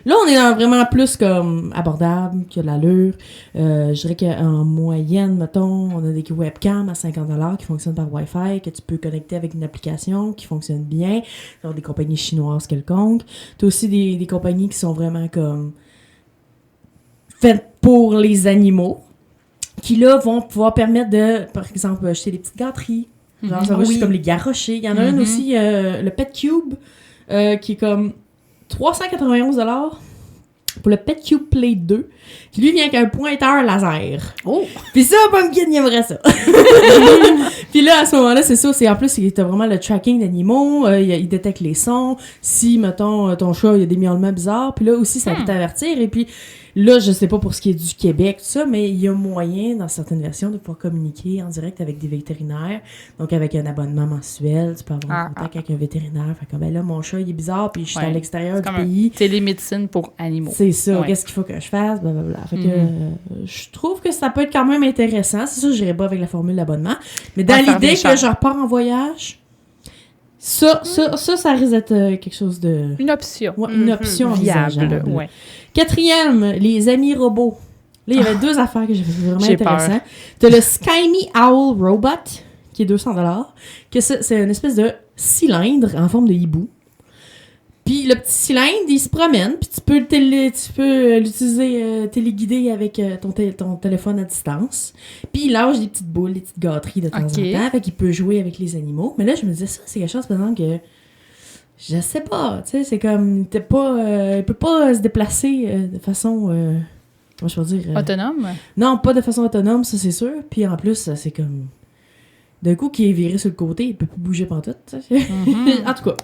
Là, on est dans vraiment plus comme abordable, qui a de l'allure. Je dirais qu'en moyenne, mettons, on a des webcams à 50 $ qui fonctionnent par Wi-Fi, que tu peux connecter avec une application qui fonctionne bien. Alors, des compagnies chinoises quelconques. Tu as aussi des compagnies qui sont vraiment comme faites pour les animaux, qui là vont pouvoir permettre de, par exemple, acheter des petites gâteries. Genre, ça va juste comme les garrocher. Il y en a une aussi, le Pet Cube, qui est comme 391 $ pour le Pet Cube Play 2, qui lui vient avec un pointeur laser. Oh! Puis ça, Pumpkin, il aimerait ça. Puis là, à ce moment-là, c'est ça, en plus, t'as vraiment le tracking d'animaux, il détecte les sons, si, mettons, ton chat, il y a des miaulements bizarres, puis là aussi, ça peut t'avertir, et puis là, je sais pas pour ce qui est du Québec, tout ça, mais il y a moyen, dans certaines versions, de pouvoir communiquer en direct avec des vétérinaires. Donc, avec un abonnement mensuel, tu peux avoir un contact avec un vétérinaire. Fait que, ben là, mon chat, il est bizarre, puis je suis à l'extérieur du pays. Télémédecine pour animaux. C'est ça. Qu'est-ce qu'il faut que je fasse? Blablabla. Fait que, je trouve que ça peut être quand même intéressant. C'est sûr, je n'irai pas avec la formule d'abonnement. Mais dans l'idée que je repars en voyage, ça risque d'être quelque chose de... Une option. Ouais, une option viable. Ouais. 4e, les amis robots. Là, il y avait deux affaires que j'ai trouvé vraiment intéressantes. Tu as le Skyme Owl Robot, qui est 200 $, que c'est une espèce de cylindre en forme de hibou. Puis le petit cylindre, il se promène, puis tu peux l'utiliser téléguidé avec ton téléphone à distance. Puis il lâche des petites boules, des petites gâteries de temps en temps, fait qu'il peut jouer avec les animaux. Mais là, je me disais, ça, c'est quelque chose, par exemple, que je sais pas, tu sais, c'est comme, il peut pas se déplacer de façon comment je peux dire... Autonome? Non, pas de façon autonome, ça c'est sûr. Puis en plus, c'est comme... D'un coup, qui est viré sur le côté, il peut plus bouger pantoute. Mm-hmm. En tout cas,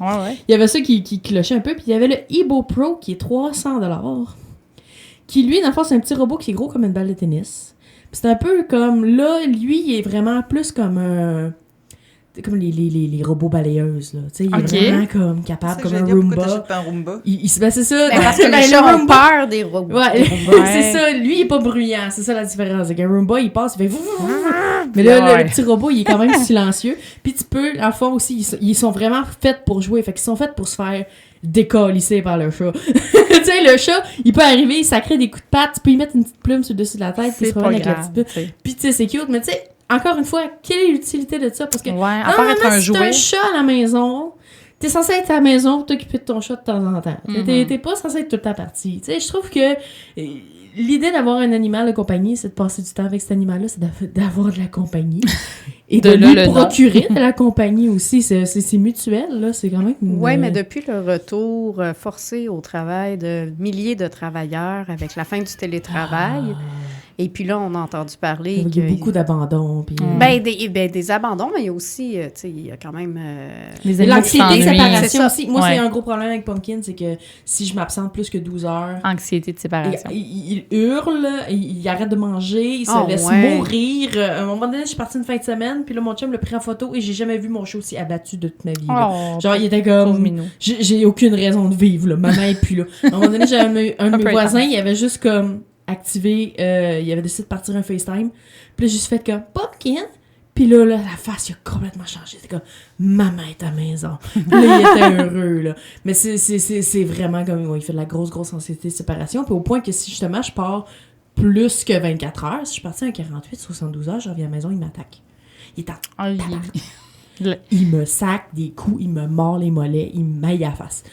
il y avait ça qui clochait un peu. Puis il y avait le Ebo Pro qui est $300. Qui, lui, dans le fond, c'est un petit robot qui est gros comme une balle de tennis. Puis c'est un peu comme... Là, lui, il est vraiment plus comme un... comme les robots balayeuses, là. Tu sais, il est vraiment comme capable, comme un Roomba. Pourquoi t'achètes pas un Roomba? Ben, c'est ça. Parce que les chats ont peur des robots. Ouais, c'est ça. Lui, il est pas bruyant. C'est ça la différence. Un Roomba, il passe, il fait... Mais là, le petit robot, il est quand même silencieux. Puis tu peux, en fond aussi, ils sont vraiment faits pour jouer. Fait qu'ils sont faits pour se faire décalisser par le chat. Tu sais, le chat, il peut arriver, il sacrer des coups de patte, tu peux y mettre une petite plume sur le dessus de la tête, puis il se promène avec la petite plume. Puis tu sais, c'est cute, mais tu sais, encore une fois, quelle est l'utilité de ça? Parce que, à part être un jouet. Si t'as un chat à la maison, t'es censé être à la maison pour t'occuper de ton chat de temps en temps. Mm-hmm. T'es pas censé être tout le temps parti. Tu sais, je trouve que l'idée d'avoir un animal de compagnie, c'est de passer du temps avec cet animal-là, c'est d'avoir de la compagnie. Et de lui procurer de la compagnie aussi. C'est mutuel, là. C'est quand même... Oui, mais depuis le retour forcé au travail de milliers de travailleurs avec la fin du télétravail... Et puis là, on a entendu parler il y a beaucoup d'abandons. Puis... des abandons, mais il y a aussi, tu sais, il y a quand même... l'anxiété de séparation aussi. Moi, c'est un gros problème avec Pumpkin, c'est que si je m'absente plus que 12 heures... Anxiété de séparation. Il hurle, il arrête de manger, il se laisse mourir. À un moment donné, je suis partie une fin de semaine, puis là, mon chum l'a pris en photo et j'ai jamais vu mon chat aussi abattu de toute ma vie. Genre, il était comme... J'ai aucune raison de vivre, là. Maman est plus là. À un moment donné, j'avais un de mes voisins, il avait juste comme... activé, il avait décidé de partir un FaceTime. Puis là, j'ai juste fait comme Pumpkin. Puis là, la face, il a complètement changé. C'est comme maman est à la maison. Puis là, il était heureux, là. Mais c'est vraiment comme, il fait de la grosse anxiété de séparation. Puis au point que si justement je pars plus que 24 heures, si je suis partie à 48, 72 heures, je reviens à la maison, il m'attaque. Il est en il me sac des coups, il me mord les mollets, il me maille à la face.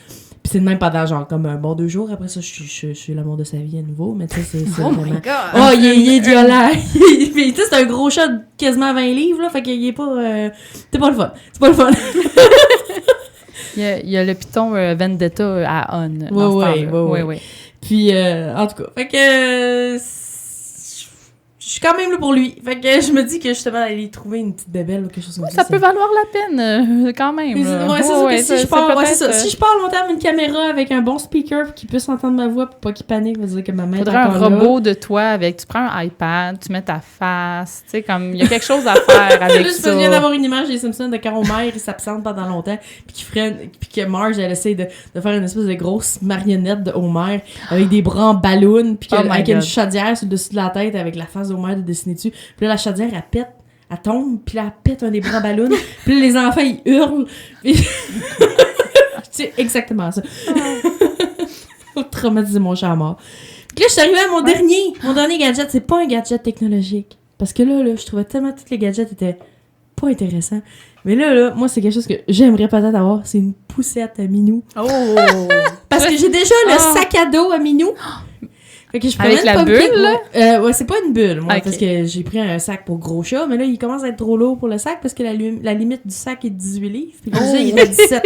Puis c'est de même pendant genre comme un bon 2 jours. Après ça, je suis l'amour de sa vie à nouveau. Mais tu sais, c'est oh vraiment... my God! Oh, il est violent! Mais tu sais, c'est un gros chat de quasiment 20 livres, là. Fait qu'il est pas... C'est pas le fun. C'est pas le fun. il y a le piton Vendetta à On. Oui. Puis, en tout cas, fait que... je suis quand même là pour lui. Fait que je me dis que justement, aller trouver une petite bébelle ou quelque chose comme ça. Ça peut valoir la peine, quand même. Si je pars longtemps avec une caméra avec un bon speaker qui puisse entendre ma voix pour pas qu'il panique, va dire que ma mère faudrait un robot de toi avec... Tu prends un iPad, tu mets ta face, tu sais, comme... Il y a quelque chose à faire avec ça. Je viens d'avoir une image des Simpsons de quand Homer, il s'absente pendant longtemps, puis que Marge, elle essaie de faire une espèce de grosse marionnette de Homer avec des bras en ballon, puis avec une chaudière sur le dessus de la tête avec la face d'Homer de dessiner dessus. Puis là, la chaudière, elle pète, elle tombe, puis là, elle pète un des bras en ballon. Puis là, les enfants, ils hurlent. C'est exactement ça. Traumatiser mon chat à mort. Puis là, je suis arrivée à mon dernier gadget. C'est pas un gadget technologique. Parce que là, je trouvais tellement que tous les gadgets étaient pas intéressants. Mais là, moi, c'est quelque chose que j'aimerais peut-être avoir. C'est une poussette à Minou. Oh! Parce que j'ai déjà le sac à dos à Minou. Fait que je avec la bulle, là? Ouais, c'est pas une bulle, moi, parce que j'ai pris un sac pour gros chat, mais là, il commence à être trop lourd pour le sac parce que la limite du sac est 18 livres, puis déjà, il est à 17.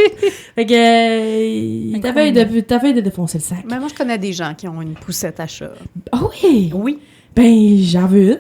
Fait que t'as fait de défoncer le sac. Mais moi, je connais des gens qui ont une poussette à chat. Ah oui? Oui. Ben, j'en veux une.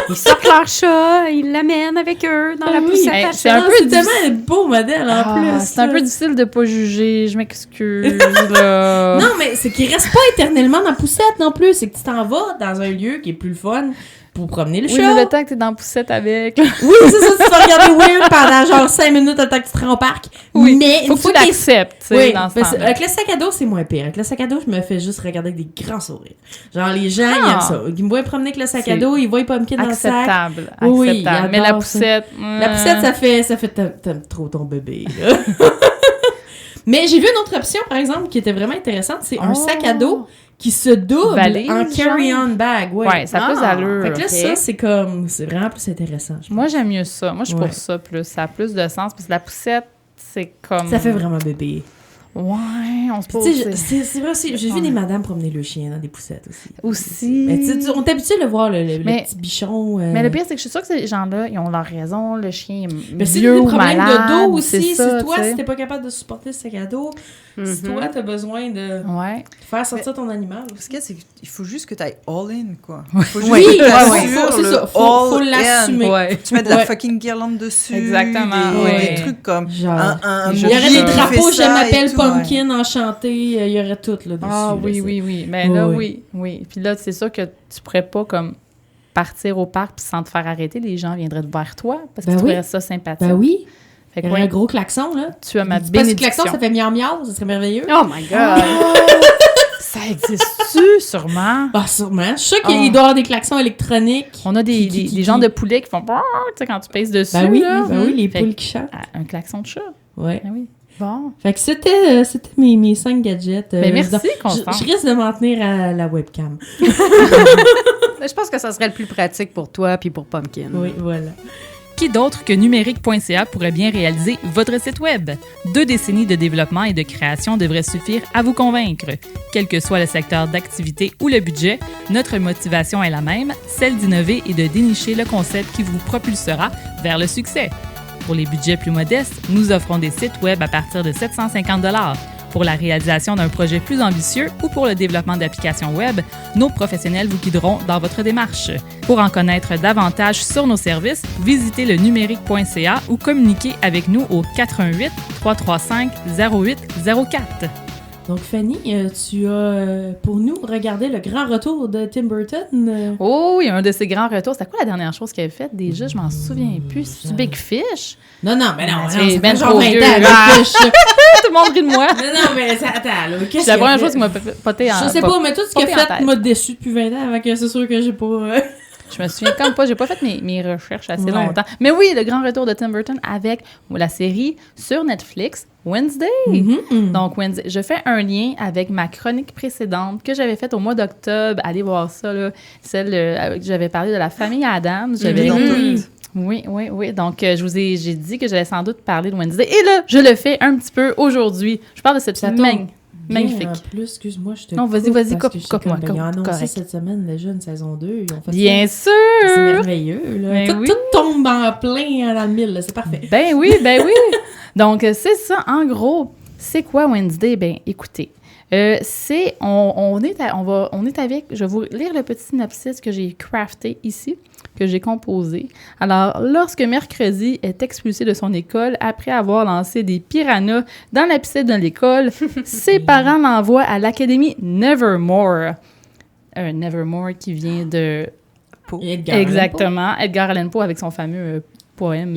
Ils sortent leur chat, ils l'amènent avec eux dans la poussette à chat. C'est tellement un beau modèle, en plus. C'est un peu difficile de pas juger, je m'excuse, là. Non, mais c'est qu'il reste pas éternellement dans la poussette, non plus. C'est que tu t'en vas dans un lieu qui est plus le fun pour promener le chat. Oui, mais le temps que t'es dans la poussette avec. Oui, c'est ça, tu vas regarder weird pendant genre 5 minutes le temps que tu te rends au parc. Oui, mais faut que tu l'acceptes, tu sais, dans ce temps-là. Avec le sac à dos, c'est moins pire. Avec le sac à dos, je me fais juste regarder avec des grands sourires. Genre, les gens, ils aiment ça. Ils me voient promener avec le sac à dos, ils voient Pumpkin dans le sac. Acceptable. Oui, mais la poussette... La poussette, ça fait t'aimes trop ton bébé, là. Mais j'ai vu une autre option, par exemple, qui était vraiment intéressante. C'est un sac à dos qui se double en carry-on bag. Ouais, ça a plus d'allure. Fait que là, ça, c'est vraiment plus intéressant. Moi, j'aime mieux ça. Moi, je suis pour ça plus. Ça a plus de sens. Parce que la poussette, c'est comme... Ça fait vraiment bébé. Ouais, on se pose... C'est vrai aussi, j'ai vu des madames promener le chien dans des poussettes aussi. Mais on est habitué de le voir, le petit bichon. Mais le pire, c'est que je suis sûre que ces gens-là, ils ont leur raison, le chien est c'est vieux des ou problèmes malade. de dos aussi, c'est ça, si toi, si t'es pas capable de supporter ce sac à dos, si toi, t'as besoin de faire sortir ton animal. Ce qu'il y a, c'est qu'il faut juste que t'ailles all-in, quoi. Faut juste c'est ça. Faut l'assumer. Ouais. Tu mets de la fucking guirlande dessus. Exactement. Des trucs comme il y aurait des drapeaux, je m'appelle Pumpkin enchanté, il y aurait tout là dessus. Ah oui. Mais là, oui. Puis là, c'est sûr que tu pourrais pas comme partir au parc puis sans te faire arrêter, les gens viendraient vers toi parce que tu trouverais ça sympathique. Ben oui. Fait que, un gros klaxon, là. Tu as ma bénédiction. Parce que le klaxon, ça fait miau-miau, ça serait merveilleux. Oh my God! Ça existe-tu, sûrement? Ah, sûrement. Je sais qu'il doit y avoir des klaxons électroniques. On a des gens de poulets qui font... Tu sais, quand tu pèses dessus, ben oui, là. Ben oui, les poules qui chantent. Un klaxon de chat. Ouais. Ben oui. Bon. Fait que c'était mes 5 gadgets. Ben merci, Constance. Je risque de m'en tenir à la webcam. Je pense que ça serait le plus pratique pour toi puis pour Pumpkin. Oui, voilà. Qui d'autre que numérique.ca pourrait bien réaliser votre site Web? 2 décennies de développement et de création devraient suffire à vous convaincre. Quel que soit le secteur d'activité ou le budget, notre motivation est la même, celle d'innover et de dénicher le concept qui vous propulsera vers le succès. Pour les budgets plus modestes, nous offrons des sites Web à partir de 750 $. Pour la réalisation d'un projet plus ambitieux ou pour le développement d'applications Web, nos professionnels vous guideront dans votre démarche. Pour en connaître davantage sur nos services, visitez le numérique.ca ou communiquez avec nous au 418-335-0804. Donc, Fanny, tu as, pour nous, regardé le grand retour de Tim Burton. Oh, il y a un de ses grands retours. C'était quoi la dernière chose qu'il avait faite déjà? Je m'en souviens plus. C'est Big Fish? Non, mais non, c'est ben trop vieux. Tout le monde rit de moi. Non, mais attends, là, qu'est-ce c'est la première chose qui m'a poté en... Je sais pas, mais tout ce qu'il a fait m'a déçu depuis 20 ans, avec c'est sûr que j'ai pas... Je me souviens comme pas, j'ai pas fait mes recherches assez longtemps. Mais oui, le grand retour de Tim Burton avec la série sur Netflix, Wednesday. Donc, Wednesday, je fais un lien avec ma chronique précédente que j'avais faite au mois d'octobre. Allez voir ça, là. Celle j'avais parlé de la famille Addams. Oui. Donc, j'ai dit que j'allais sans doute parler de Wednesday. Et là, je le fais un petit peu aujourd'hui. Je parle de cette magnifique. En plus, excuse-moi, je te Non, vas-y, coupe-moi. Ils ont annoncé cette semaine déjà une saison 2. Ils ont fait bien sûr! C'est merveilleux, là. Tout tombe en plein dans le mille, là. C'est parfait. Ben oui. Donc, c'est ça, en gros. C'est quoi Wednesday? Ben, écoutez. On est avec... Je vais vous lire le petit synopsis que j'ai crafté ici, que j'ai composé. Alors, lorsque Mercredi est expulsé de son école après avoir lancé des piranhas dans la piscine de l'école, ses parents l'envoient à l'académie Nevermore. Nevermore qui vient de... Exactement. Edgar Allan Poe avec son fameux... poème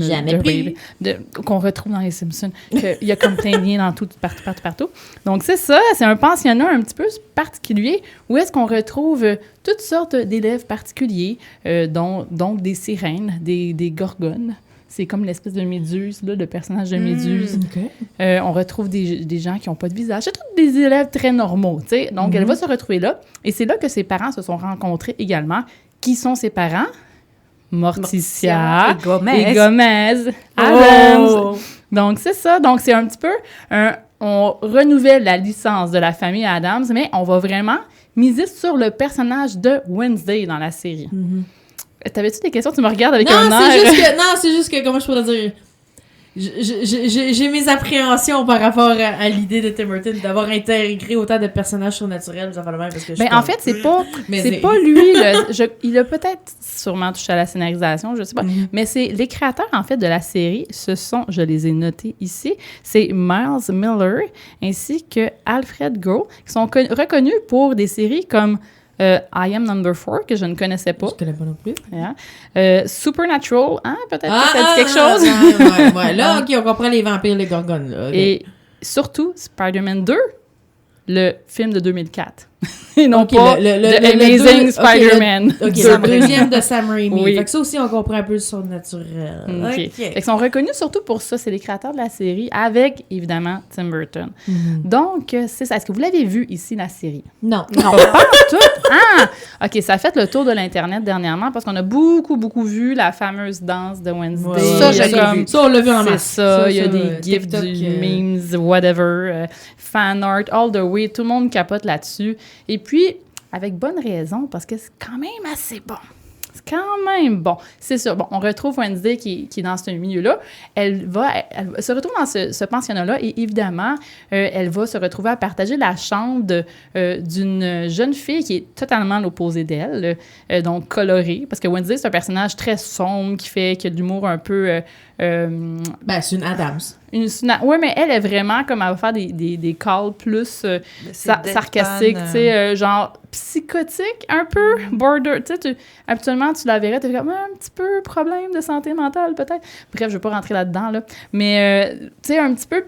qu'on retrouve dans les Simpsons, qu'il y a comme plein de liens dans tout, partout. Donc, c'est ça, c'est un pensionnat un petit peu particulier où est-ce qu'on retrouve toutes sortes d'élèves particuliers, dont des sirènes, des gorgones. C'est comme l'espèce de méduse, là, de personnage de méduse. On retrouve des gens qui n'ont pas de visage. C'est tous des élèves très normaux, tu sais. Donc, elle va se retrouver là. Et c'est là que ses parents se sont rencontrés également. Qui sont ses parents? Morticia et Gomez Addams. Donc, c'est ça. Donc, c'est un petit peu... on renouvelle la licence de la famille Addams, mais on va vraiment miser sur le personnage de Wednesday dans la série. T'avais-tu des questions? Tu me regardes avec un air... c'est juste que, comment je pourrais dire... J'ai mes appréhensions par rapport à l'idée de Tim Burton d'avoir intégré autant de personnages surnaturels. Parce que en fait, c'est pas lui. Il a peut-être sûrement touché à la scénarisation, je sais pas. Mais c'est les créateurs, en fait, de la série. Je les ai notés ici, c'est Miles Miller ainsi que Alfred Gough, qui sont reconnus pour des séries comme I Am Number 4, que je ne connaissais pas. Je ne connais pas non plus. Supernatural, hein? Peut-être que ça dit quelque chose. Ouais. Là, OK, on comprend les vampires, les gorgones. Là. Okay. Et surtout, Spider-Man 2, le film de 2004. Et non pas The Amazing Spider-Man. Le deuxième de Sam Raimi. Oui. Fait que ça aussi, on comprend un peu le surnaturel. Okay. Fait qu'ils sont reconnus surtout pour ça. C'est les créateurs de la série avec, évidemment, Tim Burton. Donc, c'est ça. Est-ce que vous l'avez vu ici, la série? Non. Non, pas tout. Ah! OK, ça a fait le tour de l'Internet dernièrement parce qu'on a beaucoup vu la fameuse danse de Wednesday. Ouais. Ça, je l'ai vu. Ça, on l'a vu en masse. C'est ça. Il y a des gifs, du memes, whatever, fan art, all the way. Tout le monde capote là-dessus. Et puis, avec bonne raison, parce que c'est quand même assez bon. C'est quand même bon. C'est ça. Bon, on retrouve Wednesday qui est dans ce milieu-là. Elle se retrouve dans ce pensionnat-là et évidemment, elle va se retrouver à partager la chambre d'une jeune fille qui est totalement l'opposé d'elle, donc colorée, parce que Wednesday, c'est un personnage très sombre qui a de l'humour un peu... c'est une Addams. Oui, mais elle est vraiment comme elle va faire des calls plus sarcastiques, tu sais, genre psychotique un peu, border. Tu sais, habituellement, tu la verrais, tu fais comme un petit peu problème de santé mentale, peut-être. Bref, je vais pas rentrer là-dedans, là. Mais, tu sais, un petit peu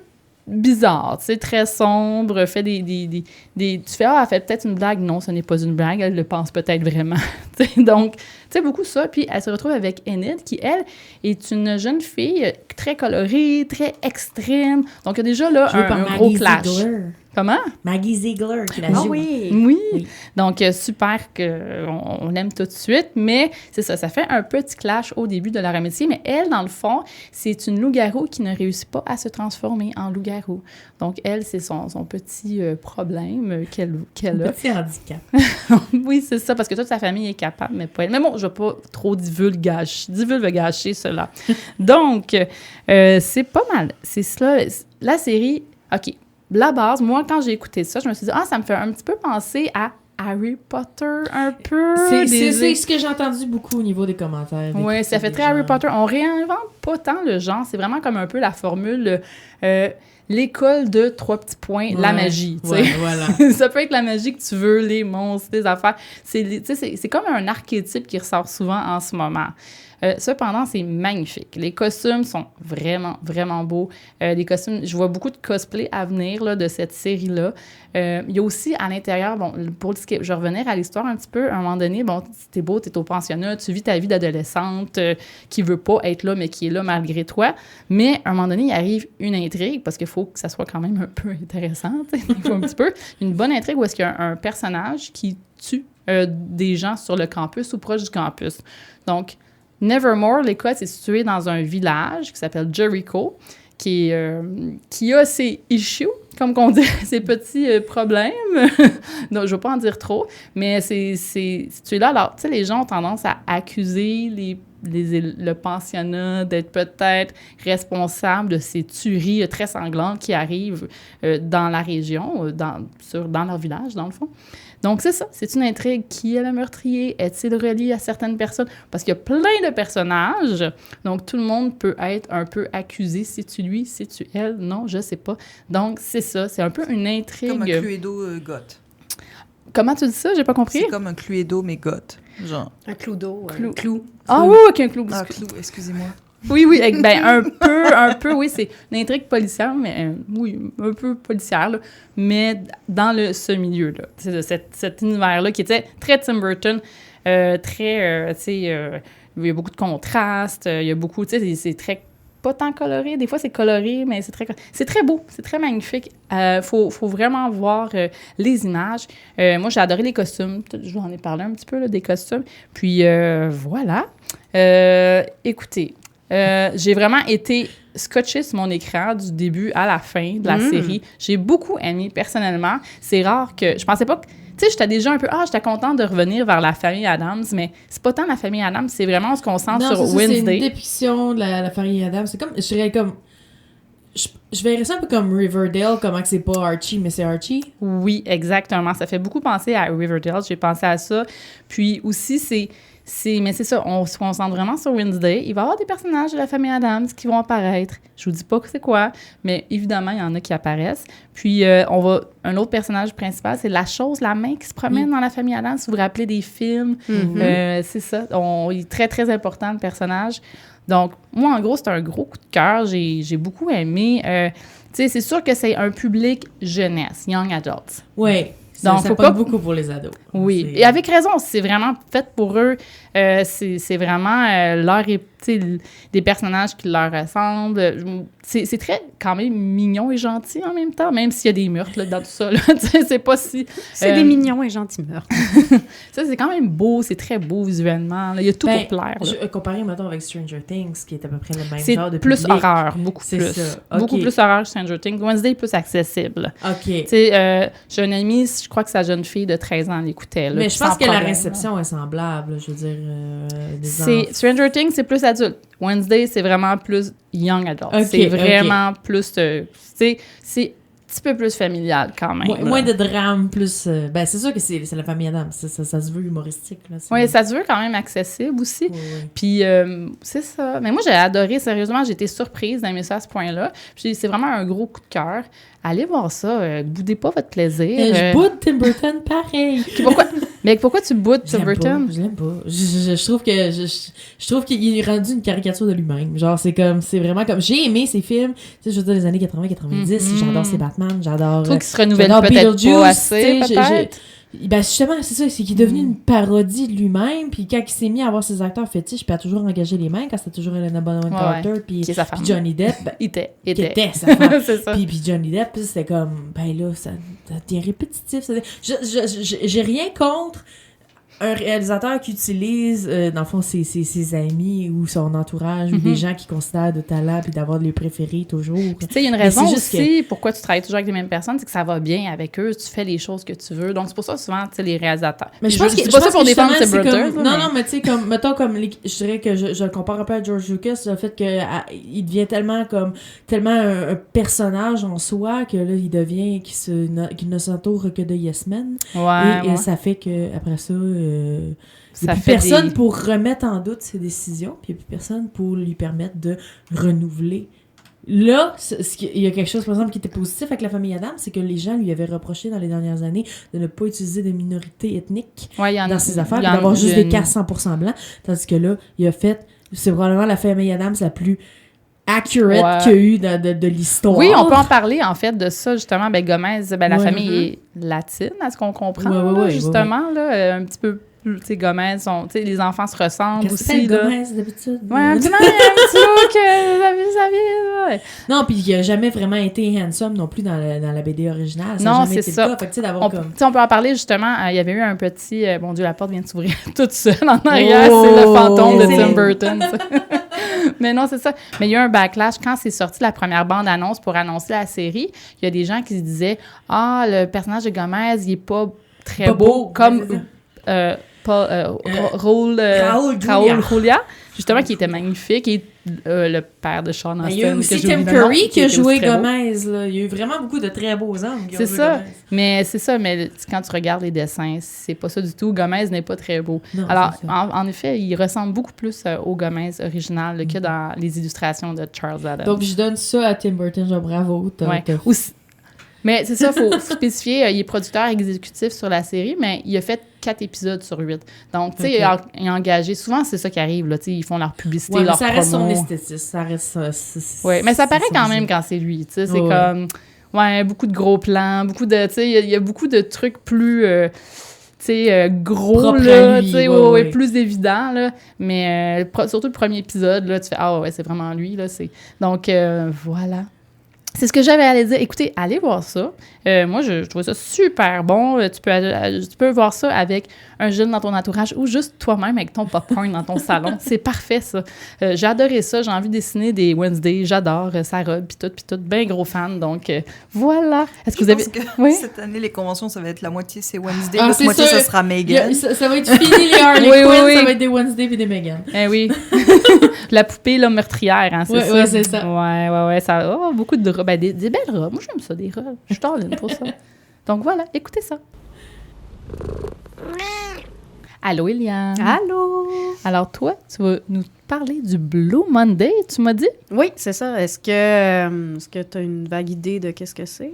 bizarre, tu sais, très sombre, fait tu fais, elle fait peut-être une blague. Non, ce n'est pas une blague, elle le pense peut-être vraiment. Donc, tu sais, beaucoup ça. Puis, elle se retrouve avec Enid, qui, elle, est une jeune fille très colorée, très extrême. Donc, il y a déjà là un gros clash. Ziegler. Comment? Maggie Ziegler qui la joue. Oui. Donc, super qu'on l'aime tout de suite, mais c'est ça fait un petit clash au début de leur amitié, mais elle, dans le fond, c'est une loup-garou qui ne réussit pas à se transformer en loup-garou. Donc, elle, c'est son petit problème qu'elle a. Petit handicap. Oui, c'est ça, parce que toute sa famille est capable, mais pas elle. Mais bon, je ne vais pas trop divulgacher cela. Donc, c'est pas mal. C'est cela. La série, OK. La base, moi, quand j'ai écouté ça, je me suis dit, ça me fait un petit peu penser à Harry Potter, un peu. C'est ce que j'ai entendu beaucoup au niveau des commentaires. Oui, ça fait très Harry Potter. On réinvente pas tant le genre. C'est vraiment comme un peu la formule l'école de 3 petits points, la magie. Ouais, voilà. Ça peut être la magie que tu veux, les monstres, les affaires. C'est comme un archétype qui ressort souvent en ce moment. Cependant, c'est magnifique. Les costumes sont vraiment, vraiment beaux. Les costumes, je vois beaucoup de cosplay à venir là, de cette série-là. Il y a aussi à l'intérieur, je vais revenir à l'histoire un petit peu. À un moment donné, t'es beau, t'es au pensionnat, tu vis ta vie d'adolescente qui veut pas être là, mais qui est là malgré toi. Mais à un moment donné, il arrive une intrigue, parce qu'il faut que ça soit quand même un peu intéressant, il faut un petit peu. Une bonne intrigue où est-ce qu'il y a un personnage qui tue des gens sur le campus ou proche du campus. Donc, Nevermore, l'école, c'est situé dans un village qui s'appelle Jericho, qui a ses issues, comme qu'on dit, ses petits problèmes. Donc, je ne vais pas en dire trop, mais c'est situé là. Alors, tu sais, les gens ont tendance à accuser le pensionnat d'être peut-être responsable de ces tueries très sanglantes qui arrivent dans la région, dans leur village, dans le fond. Donc, c'est ça. C'est une intrigue. Qui est le meurtrier? Est-il relié à certaines personnes? Parce qu'il y a plein de personnages. Donc, tout le monde peut être un peu accusé. C'est-tu lui? C'est-tu elle? Non, je sais pas. Donc, c'est ça. C'est un peu une intrigue. Comme un Cluedo goth. Comment tu dis ça? J'ai pas compris. C'est comme un Cluedo, mais goth. Genre. Un Cluedo. Clou. Ah oui, OK, un clou. Clou, excusez-moi. Oui, un peu, oui, c'est une intrigue policière, mais un peu policière, là, mais dans ce milieu-là. C'est cet univers-là qui était très Tim Burton, très, tu sais, il y a beaucoup de contrastes, il y a beaucoup, tu sais, c'est très, pas tant coloré, des fois c'est coloré, mais c'est très beau, c'est très magnifique. Faut vraiment voir les images. Moi, j'ai adoré les costumes, je vous en ai parlé un petit peu, là, des costumes, puis voilà. Écoutez, j'ai vraiment été scotchée sur mon écran du début à la fin de la série. J'ai beaucoup aimé, personnellement. C'est rare que... Je pensais pas que... Tu sais, j'étais déjà un peu... j'étais contente de revenir vers la famille Addams, mais c'est pas tant la famille Addams, c'est vraiment ce qu'on sent sur Wednesday. C'est une dépiction de la famille Addams. C'est comme... Je dirais comme... Je verrais ça un peu comme Riverdale, comment que c'est pas Archie, mais c'est Archie. Oui, exactement. Ça fait beaucoup penser à Riverdale. J'ai pensé à ça. Puis aussi, mais c'est ça, on se concentre vraiment sur Wednesday. Il va y avoir des personnages de la famille Addams qui vont apparaître. Je vous dis pas que c'est quoi, mais évidemment, il y en a qui apparaissent. Puis, un autre personnage principal, c'est la main qui se promène dans la famille Addams. Si vous vous rappelez des films, c'est ça. Il est très, très important, le personnage. Donc, moi, en gros, c'est un gros coup de cœur. J'ai beaucoup aimé. Tu sais, c'est sûr que c'est un public jeunesse, young adults. Oui. Donc, ça pas beaucoup pour les ados. Oui, et avec raison, c'est vraiment fait pour eux. C'est vraiment des personnages qui leur ressemblent. C'est très, quand même, mignon et gentil en même temps, même s'il y a des meurtres là, dans tout ça. Là. C'est pas si... C'est des mignons et gentils meurtres. Ça, c'est quand même beau, c'est très beau visuellement. Là. Il y a tout pour plaire. Comparé, mettons, avec Stranger Things, qui est à peu près le même genre de plus public. Horreur, beaucoup plus. Ça. Okay. Beaucoup plus horreur que Stranger Things. Wednesday est plus accessible. OK. Tu sais, j'ai une amie, je crois que sa jeune fille de 13 ans l'écoutait. Mais je pense que la réception est semblable, je veux dire. Stranger Things, c'est plus adulte. Wednesday, c'est vraiment plus young adult. Okay, c'est vraiment plus... c'est un petit peu plus familial, quand même. Moins de drame, plus... c'est sûr que c'est la famille Adams. Ça se veut humoristique. Oui, ça se veut quand même accessible aussi. Oui. Puis, c'est ça. Mais moi, j'ai adoré, sérieusement. J'ai été surprise d'aimer ça à ce point-là. Puis, c'est vraiment un gros coup de cœur. Allez voir ça. Boudez pas votre plaisir. Je boude Tim Burton pareil. Pourquoi tu boudes Tim Burton? Je l'aime pas. Je trouve qu'il est rendu une caricature de lui-même. Genre, c'est vraiment comme... J'ai aimé ses films. Tu sais, je veux dire, les années 80-90. J'adore ses Batman. J'adore... Je trouve qu'il se renouvelle peut-être pas assez, peut-être. Justement, c'est ça, c'est qu'il est devenu une parodie de lui-même, puis quand il s'est mis à avoir ses acteurs fétiches, puis à toujours engager les mains, quand c'était toujours Helena Bonham Carter, puis Johnny Depp, était sa femme. C'est ça. Puis Johnny Depp, puis c'était comme, ça devient répétitif. J'ai rien contre un réalisateur qui utilise, dans le fond, ses amis ou son entourage ou des gens qu'il considère de talent puis d'avoir les préférés toujours. Puis tu sais, il y a une raison aussi pourquoi tu travailles toujours avec les mêmes personnes, c'est que ça va bien avec eux, tu fais les choses que tu veux. Donc, c'est pour ça, souvent, tu sais, les réalisateurs. Mais je pense que c'est pas ça pour défendre Tim Burton. Non, mais tu sais, comme, mettons, je dirais que je le compare un peu à George Lucas, le fait qu'il devient tellement un personnage en soi que là, il devient, qu'il ne s'entoure que de Yes Men. Et ça fait que après ça, il n'y a plus personne pour remettre en doute ses décisions, puis il n'y a plus personne pour lui permettre de renouveler. Là, il y a quelque chose, par exemple, qui était positif avec la famille Adams, c'est que les gens lui avaient reproché dans les dernières années de ne pas utiliser de minorités ethniques dans ses affaires, d'avoir juste des castes 100% blancs, tandis que là, c'est probablement la famille Adams la plus accurate qu'il y a eu de l'histoire. Oui, on peut en parler, en fait, de ça, justement. Gomez, la famille est latine, à ce qu'on comprend, justement, là, un petit peu tu sais, Gomez, les enfants se ressemblent aussi. Gomez, d'habitude. Ouais, un petit look, Non, puis il n'a jamais vraiment été handsome non plus dans la BD originale. Non, c'est ça. Fait que, d'avoir on peut en parler, justement. Il y avait eu un petit... bon Dieu, la porte vient de s'ouvrir toute seule en arrière. C'est le fantôme de Tim Burton. Mais non, c'est ça. Mais il y a eu un backlash. Quand c'est sorti la première bande-annonce pour annoncer la série, il y a des gens qui se disaient « Ah, le personnage de Gomez, il n'est pas très beau comme... Raoul Julia, justement, qui était magnifique, et le père de Sean Astin. Il y a aussi Tim Curry qui a joué Gomez. Là. Il y a eu vraiment beaucoup de très beaux hommes qui ont joué Gomez. Mais quand tu regardes les dessins, c'est pas ça du tout. Gomez n'est pas très beau. Non, alors, en effet, il ressemble beaucoup plus au Gomez original que dans les illustrations de Charles Adams. Donc, je donne ça à Tim Burton. Genre, bravo. Mais c'est ça, il faut spécifier, il est producteur exécutif sur la série, mais il a fait 4 épisodes sur 8. Donc, tu sais, il a engagé... Souvent, c'est ça qui arrive, là, tu sais, ils font leur publicité, leur promo. Ça reste son esthétisme, ça reste... Oui, mais ça paraît quand même quand c'est lui, tu sais, c'est comme... Ouais, beaucoup de gros plans, beaucoup de... Tu sais, il y a beaucoup de trucs plus... gros, propre là, tu sais, plus évident, là. Mais surtout le premier épisode, là, tu fais « Ah ouais, c'est vraiment lui, là. » Donc, voilà. C'est ce que j'avais à aller dire. Écoutez, allez voir ça. Moi, je trouve ça super bon. Tu peux voir ça avec un jeune dans ton entourage ou juste toi-même avec ton popcorn dans ton salon. C'est parfait, ça. J'ai adoré ça. J'ai envie de dessiner des Wednesday. J'adore Sarah, puis tout. Bien gros fan. Donc, voilà. Est-ce que vous avez... Cette année, les conventions, ça va être la moitié, c'est Wednesday. L'autre moitié, ça sera Megan. Ça va être fini, les Harley Quinn. Ça va être des Wednesday et des Megan. Eh oui. La poupée, là, meurtrière, hein, c'est ça? Oui, c'est ça. Ouais. Ça, beaucoup de robes. Des belles robes. Moi, j'aime ça, des robes. Je suis tarline pour ça. Donc, voilà. Écoutez ça. Allô, Eliane. Allô. Alors, toi, tu vas nous parler du Blue Monday, tu m'as dit? Oui, c'est ça. Est-ce que tu as une vague idée de qu'est-ce que c'est?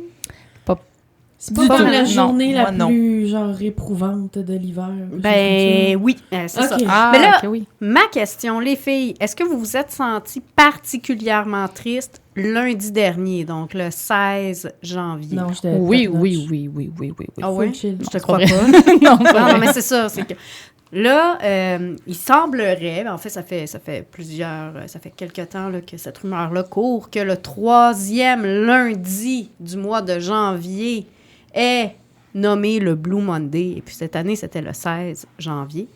C'est pas comme la journée la plus, genre, éprouvante de l'hiver. Ben oui, c'est ça. Mais là, ma question, les filles, est-ce que vous vous êtes senties particulièrement tristes lundi dernier, donc le 16 janvier? Non, oui. Ah oui? Je te crois pas. non, mais c'est ça, c'est que... Là, il semblerait, en fait, ça fait quelque temps là, que cette rumeur-là court, que le 3e lundi du mois de janvier est nommé le Blue Monday. Et puis cette année, c'était le 16 janvier.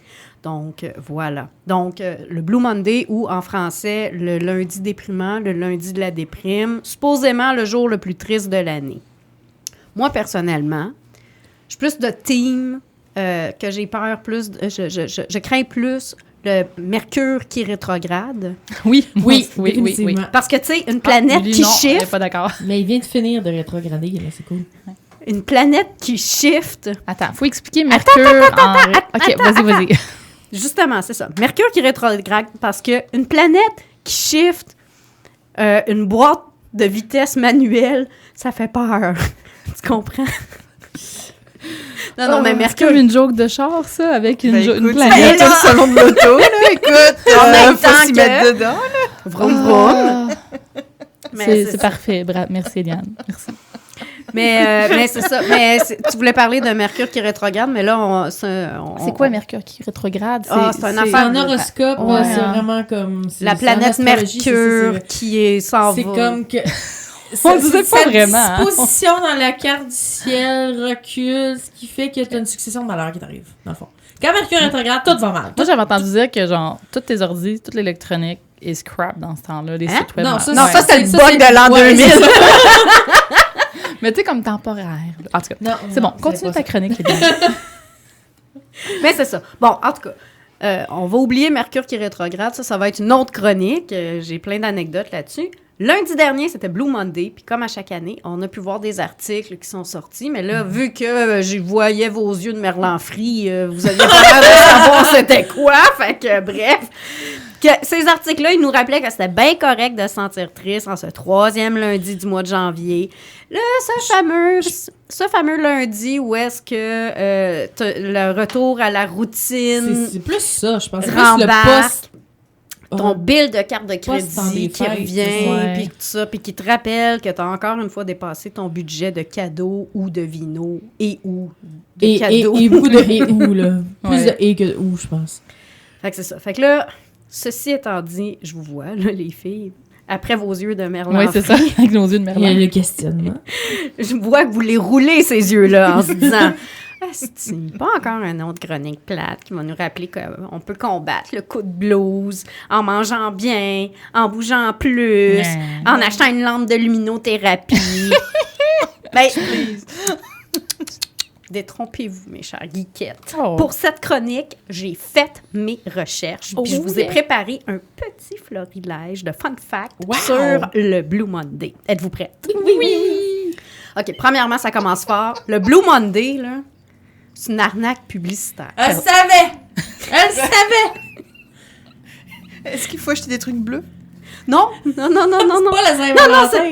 Donc, voilà. Donc, le Blue Monday, ou en français, le lundi déprimant, le lundi de la déprime, supposément le jour le plus triste de l'année. Moi, personnellement, je suis plus de team... que j'ai peur plus... Je crains plus le Mercure qui rétrograde. Oui. Parce que, tu sais, une planète qui shift... Elle est pas d'accord. Mais il vient de finir de rétrograder, là, c'est cool. Une planète qui shift... Attends, faut expliquer Mercure OK, vas-y. Justement, c'est ça. Mercure qui rétrograde parce que une planète qui shift une boîte de vitesse manuelle, ça fait peur. Tu comprends? Non, mais Mercure... C'est comme une joke de char, ça, avec une planète. C'est le salon de l'auto, là, écoute. Faut s'y mettre dedans, là. Vroom, vroom. C'est parfait. Merci, Eliane. Merci. Mais c'est ça. Mais tu voulais parler de Mercure qui rétrograde, mais là, c'est quoi Mercure qui rétrograde? C'est un affaire. Un horoscope, c'est vraiment comme... La planète Mercure qui s'en va. C'est comme que... On disait pas vraiment. Sa disposition dans la carte du ciel recule, ce qui fait que tu as une succession de malheurs qui t'arrivent, dans le fond. Quand Mercure rétrograde, tout va mal. Moi, j'avais entendu dire que, genre, tous tes ordi, toute l'électronique est scrap dans ce temps-là, les sites web. Non, ça c'est le bug de l'an 2000. Mais tu sais, comme temporaire. En tout cas, c'est bon. Continue ta chronique. Mais c'est ça. Bon, en tout cas, on va oublier Mercure qui rétrograde. Ça va être une autre chronique. J'ai plein d'anecdotes là-dessus. Lundi dernier, c'était Blue Monday, puis comme à chaque année, on a pu voir des articles qui sont sortis, mais là, vu que je voyais vos yeux de merlan frit, vous aviez pas l'air de savoir c'était quoi, fait que bref. Que ces articles-là, ils nous rappelaient que c'était bien correct de se sentir triste en ce 3e lundi du mois de janvier. Là, ce fameux lundi où est-ce que le retour à la routine... C'est plus ça, je pense. C'est plus le poste... Ton bill de carte de crédit qui revient, puis tout ça, puis qui te rappelle que tu as encore une fois dépassé ton budget de cadeaux ou de vino ou de cadeaux. Et beaucoup de ou, là. Plus de que ou, je pense. Fait que c'est ça. Fait que là, ceci étant dit, je vous vois, là, les filles, après vos yeux de merlan. Oui, c'est ça, avec nos yeux de merlan. Il y a le questionnement. Je vois que vous les roulez, ces yeux-là, en se disant... C'est pas encore une autre chronique plate qui va nous rappeler qu'on peut combattre le coup de blues en mangeant bien, en bougeant plus, en achetant une lampe de luminothérapie. Ben, détrompez-vous, mes chères geekettes. Pour cette chronique, j'ai fait mes recherches. Puis je vous ai préparé un petit florilège de fun facts sur le Blue Monday. Êtes-vous prêtes? Oui! OK, premièrement, ça commence fort. Le Blue Monday, là, c'est une arnaque publicitaire. Elle savait! Est-ce qu'il faut acheter des trucs bleus? Non. C'est pas la Saint-Valentin.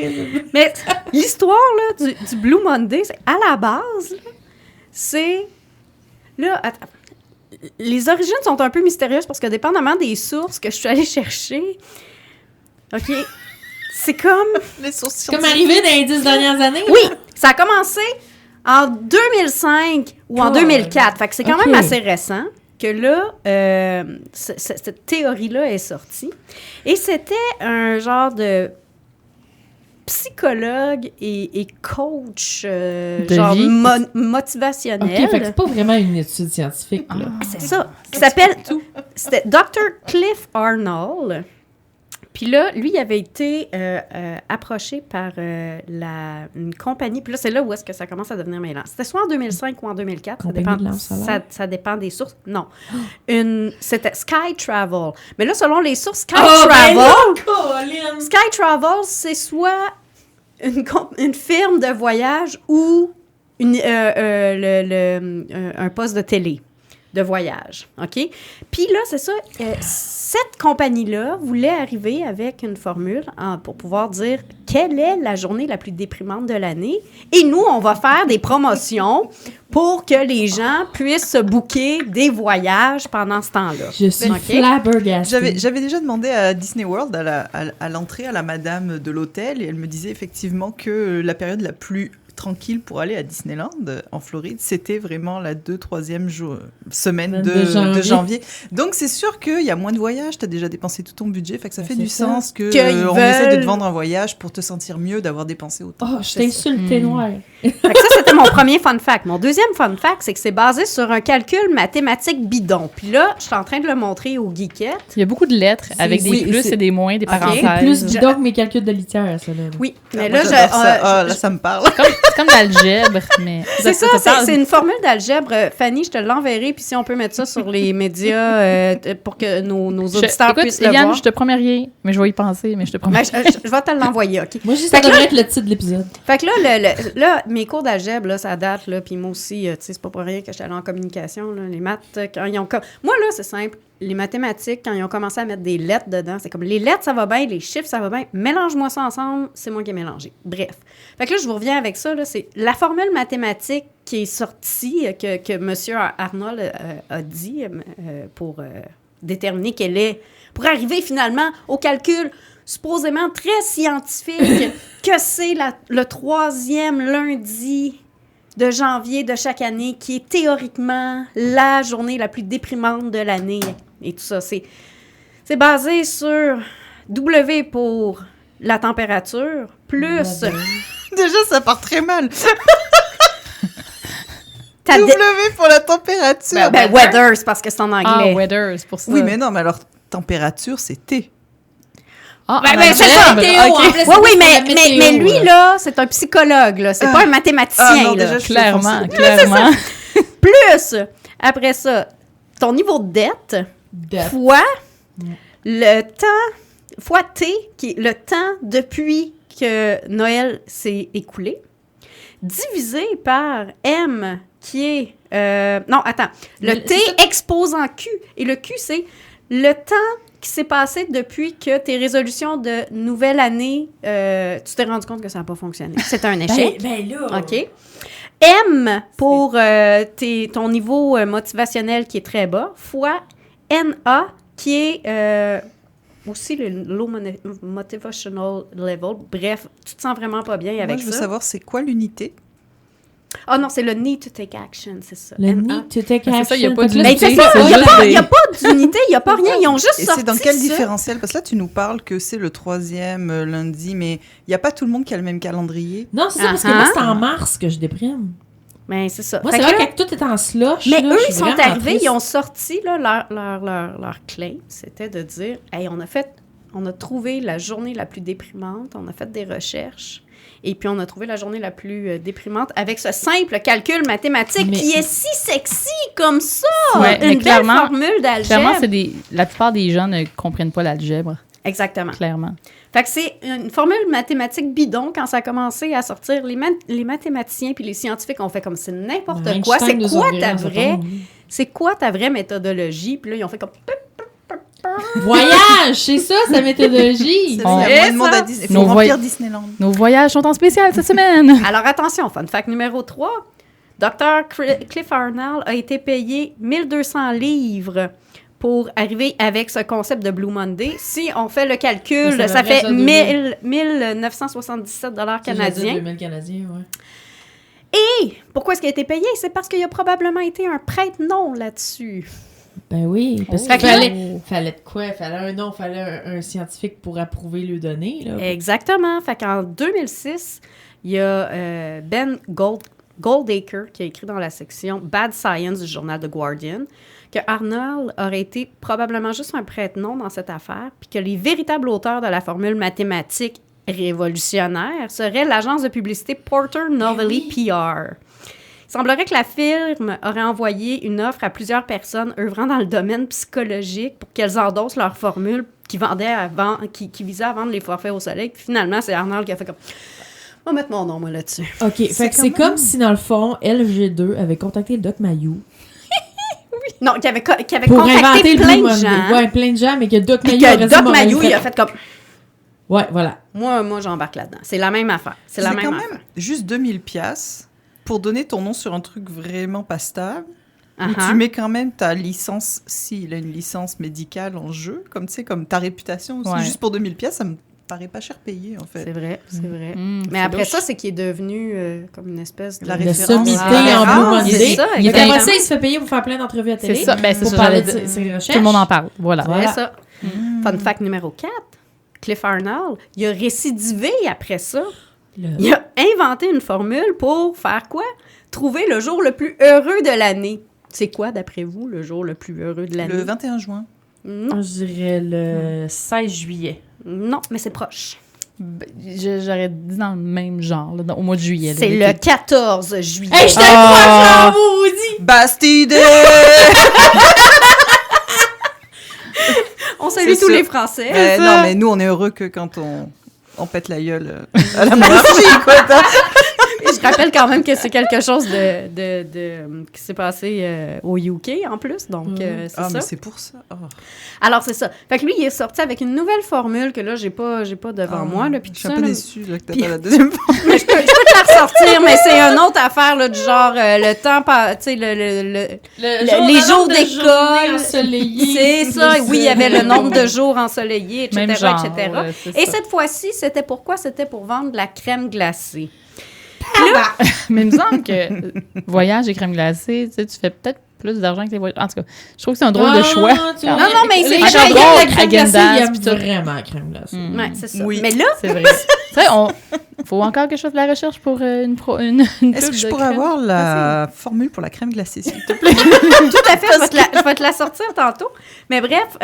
Mais l'histoire là, du Blue Monday, c'est à la base, là, c'est... Là, attends, les origines sont un peu mystérieuses parce que dépendamment des sources que je suis allée chercher, OK, c'est comme... Les sources comme arrivé dans les 10 dernières années? Oui, ça a commencé... En 2005 ou en 2004. Fait que c'est quand même assez récent que là, cette théorie-là est sortie. Et c'était un genre de psychologue et coach genre motivationnel. OK, fait que c'est pas vraiment une étude scientifique, là. C'est ça. Qui s'appelle... C'était Dr. Cliff Arnold. Puis là, lui, il avait été approché par une compagnie. Puis là, c'est là où est-ce que ça commence à devenir mêlant. C'était soit en 2005 ou en 2004. Ça dépend des sources. Non. C'était Sky Travel. Mais là, selon les sources, Sky Travel, c'est soit une firme de voyage ou un poste de télé de voyage, OK? Puis là, c'est ça, cette compagnie-là voulait arriver avec une formule pour pouvoir dire quelle est la journée la plus déprimante de l'année. Et nous, on va faire des promotions pour que les gens puissent se booker des voyages pendant ce temps-là. Je suis flabbergastée. J'avais déjà demandé à Disney World, à l'entrée, à la madame de l'hôtel, et elle me disait effectivement que la période la plus tranquille pour aller à Disneyland en Floride, c'était vraiment la 2-3e semaine de janvier. Donc c'est sûr qu'il y a moins de voyages, tu as déjà dépensé tout ton budget, fait que ça fait du sens qu'on essaie de te vendre un voyage pour te sentir mieux d'avoir dépensé autant. Oh, je t'ai insulté noir. Fait que ça, c'était mon premier fun fact. Mon deuxième fun fact, c'est que c'est basé sur un calcul mathématique bidon. Puis là, je suis en train de le montrer aux geekettes. Il y a beaucoup de lettres avec des plus et des moins, des parenthèses. C'est plus bidon que mes calculs de litière, ça. Là. Oui, mais là, ça me parle. C'est comme d'algèbre, mais... C'est ça, c'est une formule d'algèbre. Fanny, je te l'enverrai, puis si on peut mettre ça sur les médias pour que nos auditeurs puissent le voir. Je te promets rien, mais je vais y penser, mais je te promets. Je vais te l'envoyer, OK? Moi, ça devrait être le titre de l'épisode. Fait que là, mes cours d'algèbre, là, ça date, là, puis moi aussi, tu sais, c'est pas pour rien que j'étais allée en communication, là, les maths, quand ils ont... Moi, là, c'est simple. Les mathématiques, quand ils ont commencé à mettre des lettres dedans, c'est comme les lettres, ça va bien, les chiffres, ça va bien. Mélange-moi ça ensemble, c'est moi qui ai mélangé. Bref. Fait que là, je vous reviens avec ça, là, c'est la formule mathématique qui est sortie, que M. Arnold a dit pour déterminer quelle est... Pour arriver finalement au calcul supposément très scientifique que c'est le 3e lundi de janvier de chaque année, qui est théoriquement la journée la plus déprimante de l'année. Et tout ça, c'est basé sur W pour la température, plus... Déjà, ça part très mal. W pour la température. Weather, c'est parce que c'est en anglais. Ah, weather, c'est pour ça. Oui, mais non, mais alors, température, c'est T. Ah, c'est ça. Oui, mais lui, là, c'est un psychologue, là. C'est pas un mathématicien, non, là. déjà, clairement. Plus, après ça, ton niveau de dette. Fois le temps, fois T, qui est le temps depuis que Noël s'est écoulé, divisé par M, qui est... le T exposant Q. Et le Q, c'est le temps qui s'est passé depuis que tes résolutions de nouvelle année, tu t'es rendu compte que ça n'a pas fonctionné. C'est un échec. Ben là! OK. M pour ton niveau motivationnel qui est très bas, fois NA qui est aussi le low motivational level. Bref, tu te sens vraiment pas bien avec ça. Moi, je veux savoir, c'est quoi l'unité? Ah non, c'est le need to take action, c'est ça. Le need to take action. C'est ça, il n'y a pas d'unité. Il n'y a pas d'unité, il n'y a pas rien. Ils ont juste sorti ça. Et c'est dans quel différentiel? Parce que là, tu nous parles que c'est le 3e lundi, mais il n'y a pas tout le monde qui a le même calendrier. Non, c'est ça, parce que moi, c'est en mars que je déprime. Ben, c'est ça. Moi, c'est vrai que tout est en slush. Mais là, eux, ils sont arrivés, ils ont sorti là, leur claim. C'était de dire, hey, on a trouvé la journée la plus déprimante, on a fait des recherches. Et puis, on a trouvé la journée la plus déprimante avec ce simple calcul mathématique qui est si sexy comme ça! Ouais, une belle formule d'algèbre. Clairement, la plupart des gens ne comprennent pas l'algèbre. Exactement. Clairement. Fait que c'est une formule mathématique bidon. Quand ça a commencé à sortir, les mathématiciens puis les scientifiques ont fait comme c'est n'importe quoi. C'est quoi ta vraie méthodologie? Puis là, ils ont fait comme... Voyage, c'est ça, sa méthodologie. Il y a moins de monde à Disney. Il faut remplir Disneyland. Nos voyages sont en spécial cette semaine. Alors attention, fun fact numéro 3. Dr. Cliff Arnold a été payé 1200 livres pour arriver avec ce concept de Blue Monday. Si on fait le calcul, ça fait 1977 $ canadiens. 2000 canadiens, ouais. Et pourquoi est-ce qu'il a été payé? C'est parce qu'il a probablement été un prête-nom là-dessus. Ben oui, parce qu'il fallait de quoi? Il fallait un nom, il fallait un scientifique pour approuver le données. Là. Exactement. Fait qu'en 2006, il y a Ben Goldacre qui a écrit dans la section Bad Science du journal The Guardian que Arnold aurait été probablement juste un prête-nom dans cette affaire, puis que les véritables auteurs de la formule mathématique révolutionnaire seraient l'agence de publicité Porter Novelty PR. Il semblerait que la firme aurait envoyé une offre à plusieurs personnes œuvrant dans le domaine psychologique pour qu'elles endossent leur formule qui visait à vendre les forfaits au soleil. Puis finalement, c'est Arnold qui a fait comme... On va mettre mon nom, moi, là-dessus. OK, fait que c'est comme si, dans le fond, LG2 avait contacté Doc Mayou. Oui. Non, qui avait pour contacté plein de gens. Ouais, plein de gens, mais que Doc Mayou il a fait comme... Ouais, voilà. Moi, j'embarque là-dedans. C'est la même affaire. C'est la même quand affaire. même juste 2000$ pour donner ton nom sur un truc vraiment pas stable. Où tu mets quand même ta licence, s'il a une licence médicale en jeu, comme tu sais, comme ta réputation aussi. Juste pour 2000$, ça me paraît pas cher payé, en fait. C'est vrai. Mais après ça, c'est qu'il est devenu comme une espèce de... La sommité en Blue Monday. Il est après ça, il se fait payer pour faire plein d'entrevues à télé. C'est ça. Ben, c'est pour ça, parler de ses recherches. Tout le monde en parle. Voilà. C'est ça. Fun fact numéro 4. Cliff Arnold, il a récidivé après ça. Il a inventé une formule pour faire quoi? Trouver le jour le plus heureux de l'année. C'est quoi, d'après vous, le jour le plus heureux de l'année? Le 21 juin. Non. Je dirais le 16 juillet. Non, mais c'est proche. J'aurais dit dans le même genre, là, au mois de juillet. C'est le 14 juillet. Hey, je t'ai proche, vous dit! Bastide! On salue tous les Français. Non, mais nous, on est heureux que quand on pète la gueule à la monarchie, quoi. Je rappelle quand même que c'est quelque chose qui s'est passé au UK, en plus, donc c'est ça. Mais c'est pour ça. Oh. Alors, c'est ça. Fait que lui, il est sorti avec une nouvelle formule que là, j'ai pas devant moi. Là, je suis un peu déçue là, que t'as pas la deuxième fois. Mais je peux te la ressortir, mais c'est une autre affaire, là, du genre le temps, tu sais, les jours d'école. C'est ça. Oui, il y avait le nombre de jours ensoleillés, etc., genre, etc. Et cette fois-ci, c'était pourquoi? C'était pour vendre de la crème glacée. Mais il me semble que voyage et crème glacée, tu sais, tu fais peut-être plus d'argent que les voyages. En tout cas, je trouve que c'est un drôle de choix. Non, mais c'est les gens drôle, la crème glacée, Häagen-Dazs, ils aiment vraiment la crème glacée. Ouais, c'est ça. Oui. Mais là, c'est vrai. Tu sais, faut encore quelque chose de la recherche pour une Est-ce que je pourrais avoir la formule pour la crème glacée, s'il te plaît? Tout à fait, je vais te la sortir tantôt. Mais bref,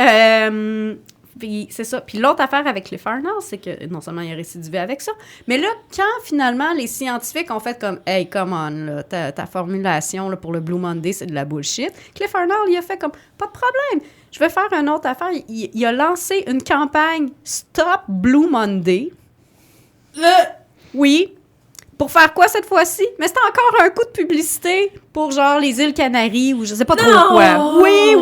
puis c'est ça. Puis l'autre affaire avec Cliff Arnold, c'est que non seulement il a récidivé avec ça, mais là, quand finalement les scientifiques ont fait comme « Hey, come on, là, ta formulation là, pour le Blue Monday, c'est de la bullshit », Cliff Arnold, il a fait comme « Pas de problème, je vais faire une autre affaire. » Il a lancé une campagne « Stop Blue Monday ». Oui. Pour faire quoi cette fois-ci? Mais c'était encore un coup de publicité pour genre les îles Canaries ou je sais pas trop quoi. Oui.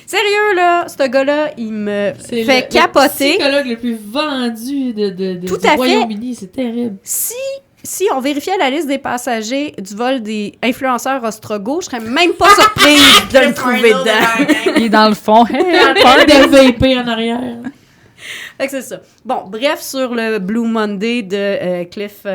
Sérieux, là, ce gars-là, il me fait capoter. C'est le psychologue le plus vendu du Royaume-Uni, c'est terrible. Si on vérifiait la liste des passagers du vol des influenceurs Ostrogoth, je serais même pas surprise de le trouver dedans. Il est dans le fond. Peur de VP en arrière. Fait que c'est ça. Bon, bref, sur le Blue Monday de Cliff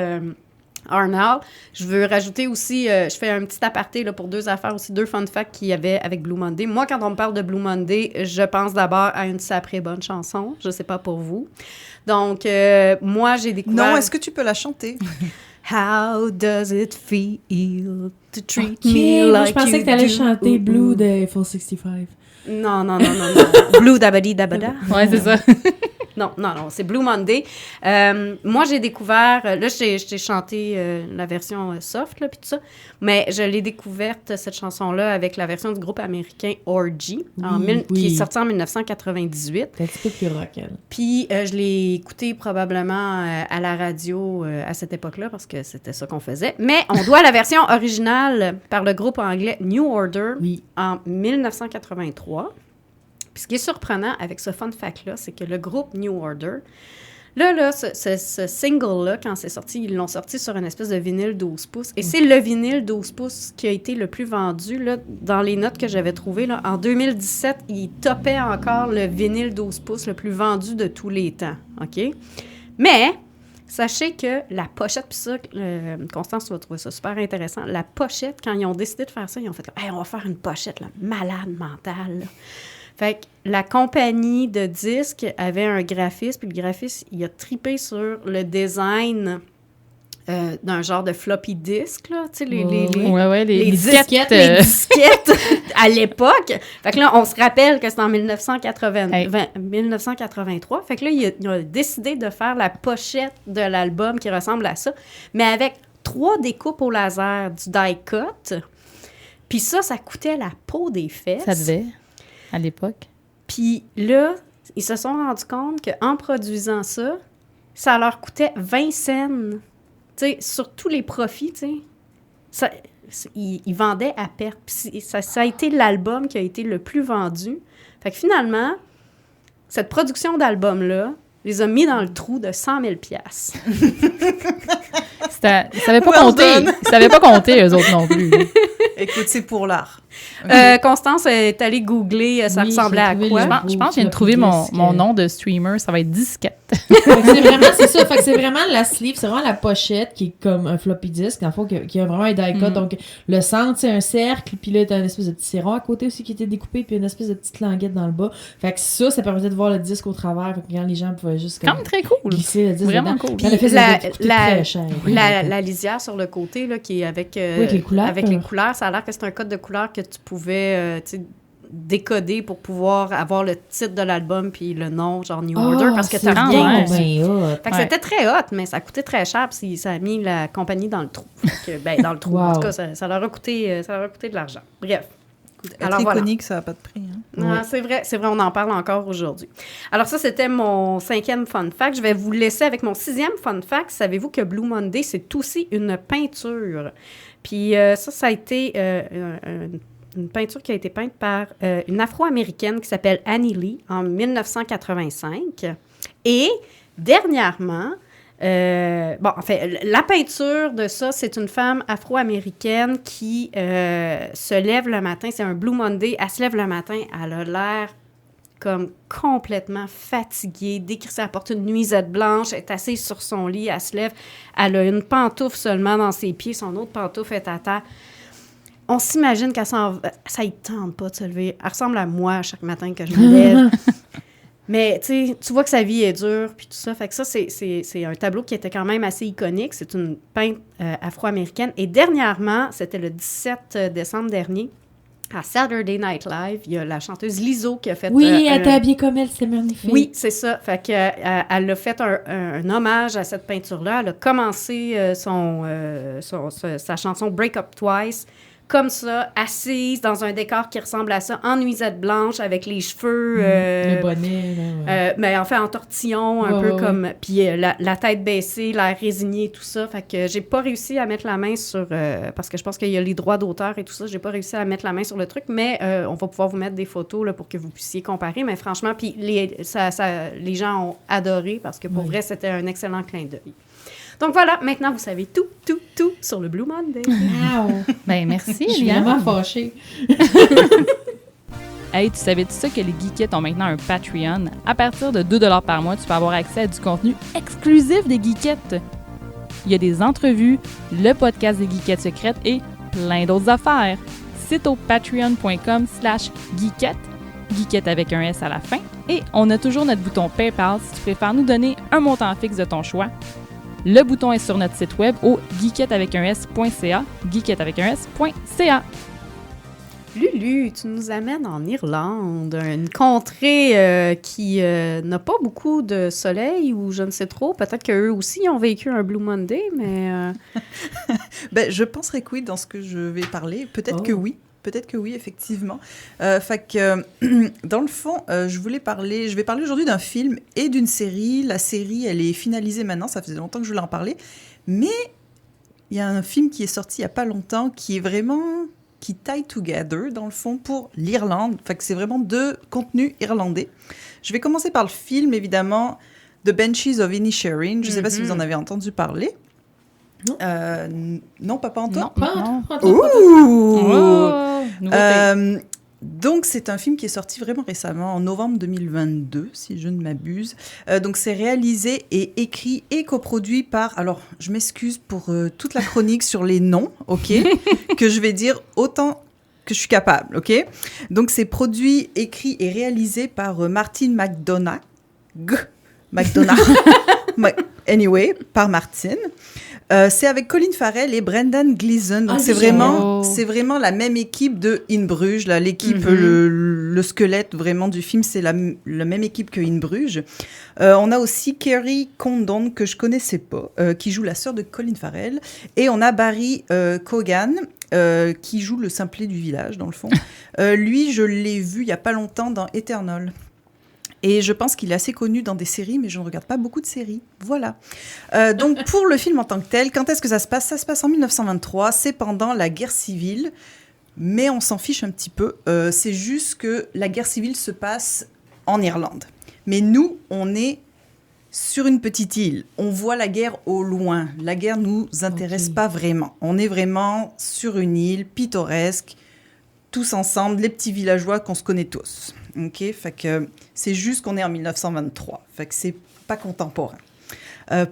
Arnold, je veux rajouter aussi, je fais un petit aparté là, pour deux affaires aussi, deux fun facts qu'il y avait avec Blue Monday. Moi, quand on me parle de Blue Monday, je pense d'abord à une sacrée bonne chanson. Je sais pas pour vous. Donc, moi, j'ai découvert... Non, est-ce que tu peux la chanter? How does it feel to treat me like you do? Je pensais que tu allais chanter Blue de Eiffel 65. Non. Blue dabadi dabada. Ouais, c'est ça. Non, c'est Blue Monday. Moi, j'ai découvert... Là, j'ai chanté la version soft, là, puis tout ça. Mais je l'ai découverte, cette chanson-là, avec la version du groupe américain Orgy, qui est sortie en 1998. C'est un petit peu plus rock, elle. Puis, je l'ai écoutée probablement à la radio à cette époque-là, parce que c'était ça qu'on faisait. Mais on doit la version originale par le groupe anglais New Order en 1983. Puis ce qui est surprenant avec ce fun fact-là, c'est que le groupe New Order, là ce single-là, quand c'est sorti, ils l'ont sorti sur une espèce de vinyle 12 pouces. Et c'est le vinyle 12 pouces qui a été le plus vendu, là, dans les notes que j'avais trouvées. Là, en 2017, il topait encore le vinyle 12 pouces le plus vendu de tous les temps. OK? Mais... sachez que la pochette, puis ça, Constance, tu vas trouver ça super intéressant. La pochette, quand ils ont décidé de faire ça, ils ont fait comme, hey, on va faire une pochette là, malade mentale. Là. Fait que la compagnie de disques avait un graphiste, puis le graphiste, il a tripé sur le design d'un genre de floppy disk, là, tu sais, les disquettes. Les disquettes à l'époque. Fait que là, on se rappelle que c'est en 1983. Fait que là, il a décidé de faire la pochette de l'album qui ressemble à ça, mais avec 3 découpes au laser du die-cut. Puis ça coûtait la peau des fesses. Ça devait, à l'époque. Puis là, ils se sont rendus compte qu'en produisant ça leur coûtait 20 cents. Tu sais, sur tous les profits, tu sais, ils vendaient à perte. Puis ça a été l'album qui a été le plus vendu. Fait que finalement, cette production d'album-là les a mis dans le trou de 100 000 $. Ils savaient pas compter, eux autres non plus. Écoute, c'est pour l'art. Constance est allée googler, ça ressemblait à quoi? Je pense que je viens de trouver mon nom de streamer, ça va être disquette. C'est ça, fait que c'est vraiment la sleeve, c'est vraiment la pochette qui est comme un floppy disk, dans le fond, qui a vraiment un die-cut. Donc, le centre, c'est un cercle, puis là, t'as une espèce de petit serron à côté aussi qui était découpé, puis une espèce de petite languette dans le bas. Fait que ça permettait de voir le disque au travers, fait que quand les gens pouvaient juste quand même très cool. Glisser le disque vraiment dedans. cool. Puis très cher. La lisière sur le côté, là, qui est avec les couleurs, ça a l'air que c'est un code de couleur que tu pouvais décoder pour pouvoir avoir le titre de l'album puis le nom, genre New Order, parce que t'as rien. Fait que c'était très hot, mais ça coûtait très cher, puis ça a mis la compagnie dans le trou. Dans le trou. En tout cas, ça leur a coûté de l'argent. Bref. Alors, iconique, ça n'a pas de prix. Hein? Non, c'est vrai, on en parle encore aujourd'hui. Alors ça, c'était mon 5e fun fact. Je vais vous laisser avec mon 6e fun fact. Savez-vous que Blue Monday, c'est aussi une peinture? Puis ça a été une peinture qui a été peinte par une Afro-Américaine qui s'appelle Annie Lee en 1985. Et dernièrement, la peinture de ça, c'est une femme afro-américaine qui se lève le matin. C'est un Blue Monday. Elle se lève le matin. Elle a l'air comme complètement fatiguée. Décrissée, elle porte une nuisette blanche. Elle est assise sur son lit. Elle se lève. Elle a une pantoufle seulement dans ses pieds. Son autre pantoufle est à terre. On s'imagine qu'elle ça ne tente pas de se lever. Elle ressemble à moi chaque matin que je me lève. Mais tu vois que sa vie est dure, puis tout ça. Fait que ça, c'est un tableau qui était quand même assez iconique. C'est une peintre afro-américaine. Et dernièrement, c'était le 17 décembre dernier, à Saturday Night Live, il y a la chanteuse Lizzo qui a fait... Oui, elle était habillée comme elle, c'est magnifique. Oui, c'est ça. Fait que, elle a fait un hommage à cette peinture-là. Elle a commencé sa chanson « Break Up Twice », comme ça, assise dans un décor qui ressemble à ça, en nuisette blanche, avec les cheveux... le bonnet, là, mais en fait, en tortillon, un peu comme... Puis la tête baissée, l'air résigné, tout ça. Fait que j'ai pas réussi à mettre la main sur... parce que je pense qu'il y a les droits d'auteur et tout ça. J'ai pas réussi à mettre la main sur le truc, mais on va pouvoir vous mettre des photos là, pour que vous puissiez comparer. Mais franchement, puis les gens ont adoré parce que pour vrai, c'était un excellent clin d'œil. Donc voilà, maintenant, vous savez tout sur le Blue Monday. Wow! Ben merci, je suis vraiment fâchée. Hey, tu savais-tu ça que les Geekettes ont maintenant un Patreon? À partir de 2$ par mois, tu peux avoir accès à du contenu exclusif des Geekettes. Il y a des entrevues, le podcast des Geekettes secrètes et plein d'autres affaires. C'est au patreon.com/geekette, geekette avec un S à la fin. Et on a toujours notre bouton PayPal si tu préfères nous donner un montant fixe de ton choix. Le bouton est sur notre site web au geeketteavecunS.ca, geeketteavecunS.ca. Lulu, tu nous amènes en Irlande, une contrée qui n'a pas beaucoup de soleil ou je ne sais trop. Peut-être qu'eux aussi ont vécu un Blue Monday, mais... je penserais que oui, dans ce que je vais parler. Peut-être que oui. Peut-être que oui, effectivement. Fait que, dans le fond, je vais parler aujourd'hui d'un film et d'une série. La série, elle est finalisée maintenant, ça faisait longtemps que je voulais en parler. Mais il y a un film qui est sorti il n'y a pas longtemps qui est vraiment... qui tie together, dans le fond, pour l'Irlande. Fait que c'est vraiment deux contenus irlandais. Je vais commencer par le film, évidemment, The Banshees of Inisherin. Je ne sais pas si vous en avez entendu parler. Non, pas Antoine? Non. Donc, c'est un film qui est sorti vraiment récemment, en novembre 2022, si je ne m'abuse. Donc, c'est réalisé et écrit et coproduit par... Alors, je m'excuse pour toute la chronique sur les noms, OK? Que je vais dire autant que je suis capable, OK? Donc, c'est produit, écrit et réalisé par Martin McDonagh. Anyway, par Martin. C'est avec Colin Farrell et Brendan Gleeson. Donc c'est vraiment la même équipe de In Bruges. Là, l'équipe, le squelette vraiment du film, c'est la même équipe que In Bruges. On a aussi Kerry Condon, que je connaissais pas, qui joue la sœur de Colin Farrell. Et on a Barry Keoghan, qui joue le simplet du village, dans le fond. Lui, je l'ai vu il y a pas longtemps dans Eternal. Et je pense qu'il est assez connu dans des séries, mais je ne regarde pas beaucoup de séries. Voilà. Donc, pour le film en tant que tel, quand est-ce que ça se passe? Ça se passe en 1923, c'est pendant la guerre civile, mais on s'en fiche un petit peu. C'est juste que la guerre civile se passe en Irlande. Mais nous, on est sur une petite île. On voit la guerre au loin. La guerre nous intéresse pas vraiment. On est vraiment sur une île pittoresque, tous ensemble, les petits villageois qu'on se connaît tous. OK? Fait que c'est juste qu'on est en 1923. Fait que c'est pas contemporain.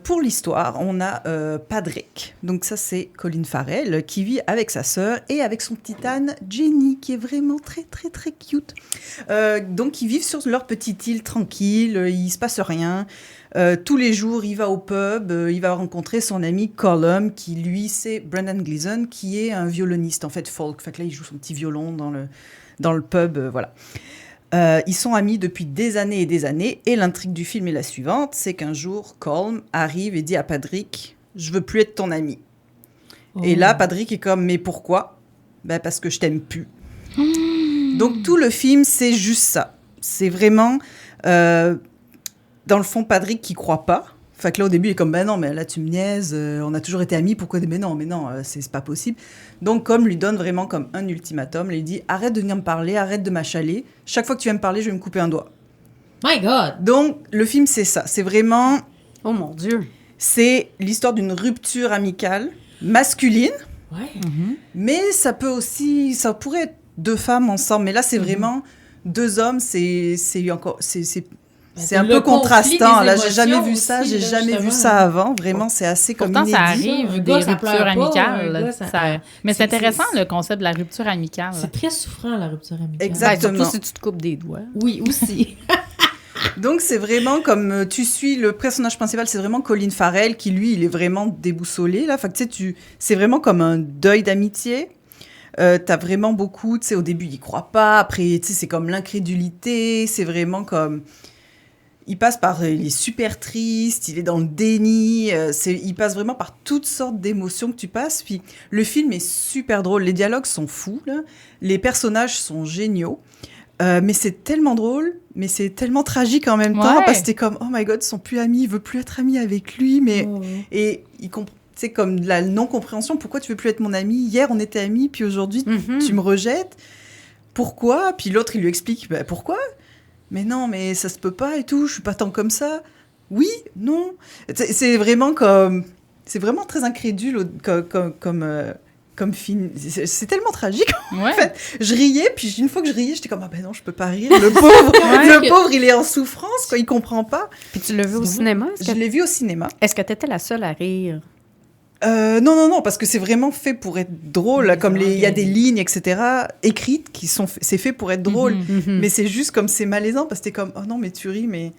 Pour l'histoire, on a Patrick. Donc ça, c'est Colin Farrell qui vit avec sa sœur et avec son petit âne Jenny, qui est vraiment très, très, très cute. Donc, ils vivent sur leur petite île tranquille, il se passe rien. Tous les jours, il va au pub, il va rencontrer son ami Colum, qui lui, c'est Brendan Gleeson, qui est un violoniste, en fait, folk. Fait que là, il joue son petit violon dans le pub, voilà. Ils sont amis depuis des années, et l'intrigue du film est la suivante, c'est qu'un jour, Colm arrive et dit à Patrick, « Je veux plus être ton ami. » Et là, Patrick est comme, « Mais pourquoi ?» Ben, parce que je t'aime plus. Donc, tout le film, c'est juste ça. C'est vraiment, dans le fond, Patrick qui croit pas. Fait que là, au début, il est comme, ben non, mais là, tu me niaises, on a toujours été amis, pourquoi? Mais non, c'est pas possible. Donc, Colm lui donne vraiment comme un ultimatum. Il dit, arrête de venir me parler, arrête de m'achaler. Chaque fois que tu viens me parler, je vais me couper un doigt. My God! Donc, le film, c'est ça. C'est vraiment... Oh mon Dieu! C'est l'histoire d'une rupture amicale masculine. Ouais. Mais ça pourrait être deux femmes ensemble. Mais là, c'est vraiment deux hommes. C'est un peu contrastant. Là, j'ai jamais vu ça. J'ai jamais vu ça avant. Vraiment, c'est assez comme inédit. Pourtant, ça arrive, des ruptures amicales. Mais c'est intéressant, le concept de la rupture amicale. C'est très souffrant, la rupture amicale. Exactement. Surtout si tu te coupes des doigts. Oui, aussi. Donc, c'est vraiment comme tu suis le personnage principal, c'est vraiment Colin Farrell qui, lui, il est vraiment déboussolé. Là. Fait que, c'est vraiment comme un deuil d'amitié. T'as vraiment beaucoup, au début, il croit pas. Après, c'est comme l'incrédulité. C'est vraiment comme... Il passe par... il est super triste, il est dans le déni. Il passe vraiment par toutes sortes d'émotions que tu passes. Puis le film est super drôle. Les dialogues sont fous, là. Les personnages sont géniaux. Mais c'est tellement drôle, mais c'est tellement tragique en même temps. Parce que t'es comme, oh my God, ils sont plus amis, il veut plus être ami avec lui. Mais... Et il comprend... C'est comme la non-compréhension. Pourquoi tu veux plus être mon ami? Hier, on était amis, puis aujourd'hui, tu me rejettes. Pourquoi? Puis l'autre, il lui explique, pourquoi? Mais non, mais ça se peut pas et tout, je suis pas tant comme ça. Oui, non. C'est vraiment comme... C'est vraiment très incrédule comme film. C'est tellement tragique, en fait. Je riais, puis une fois que je riais, j'étais comme, ah ben non, je peux pas rire. Le pauvre, pauvre, il est en souffrance, quoi, il comprend pas. Puis tu l'as vu au cinéma? Je l'ai vu au cinéma. Est-ce que t'étais la seule à rire? Non, parce que c'est vraiment fait pour être drôle. Oui, comme il y a des lignes, etc., écrites, c'est fait pour être drôle. Mais c'est juste comme c'est malaisant, parce que t'es comme, oh non, mais tu ris, mais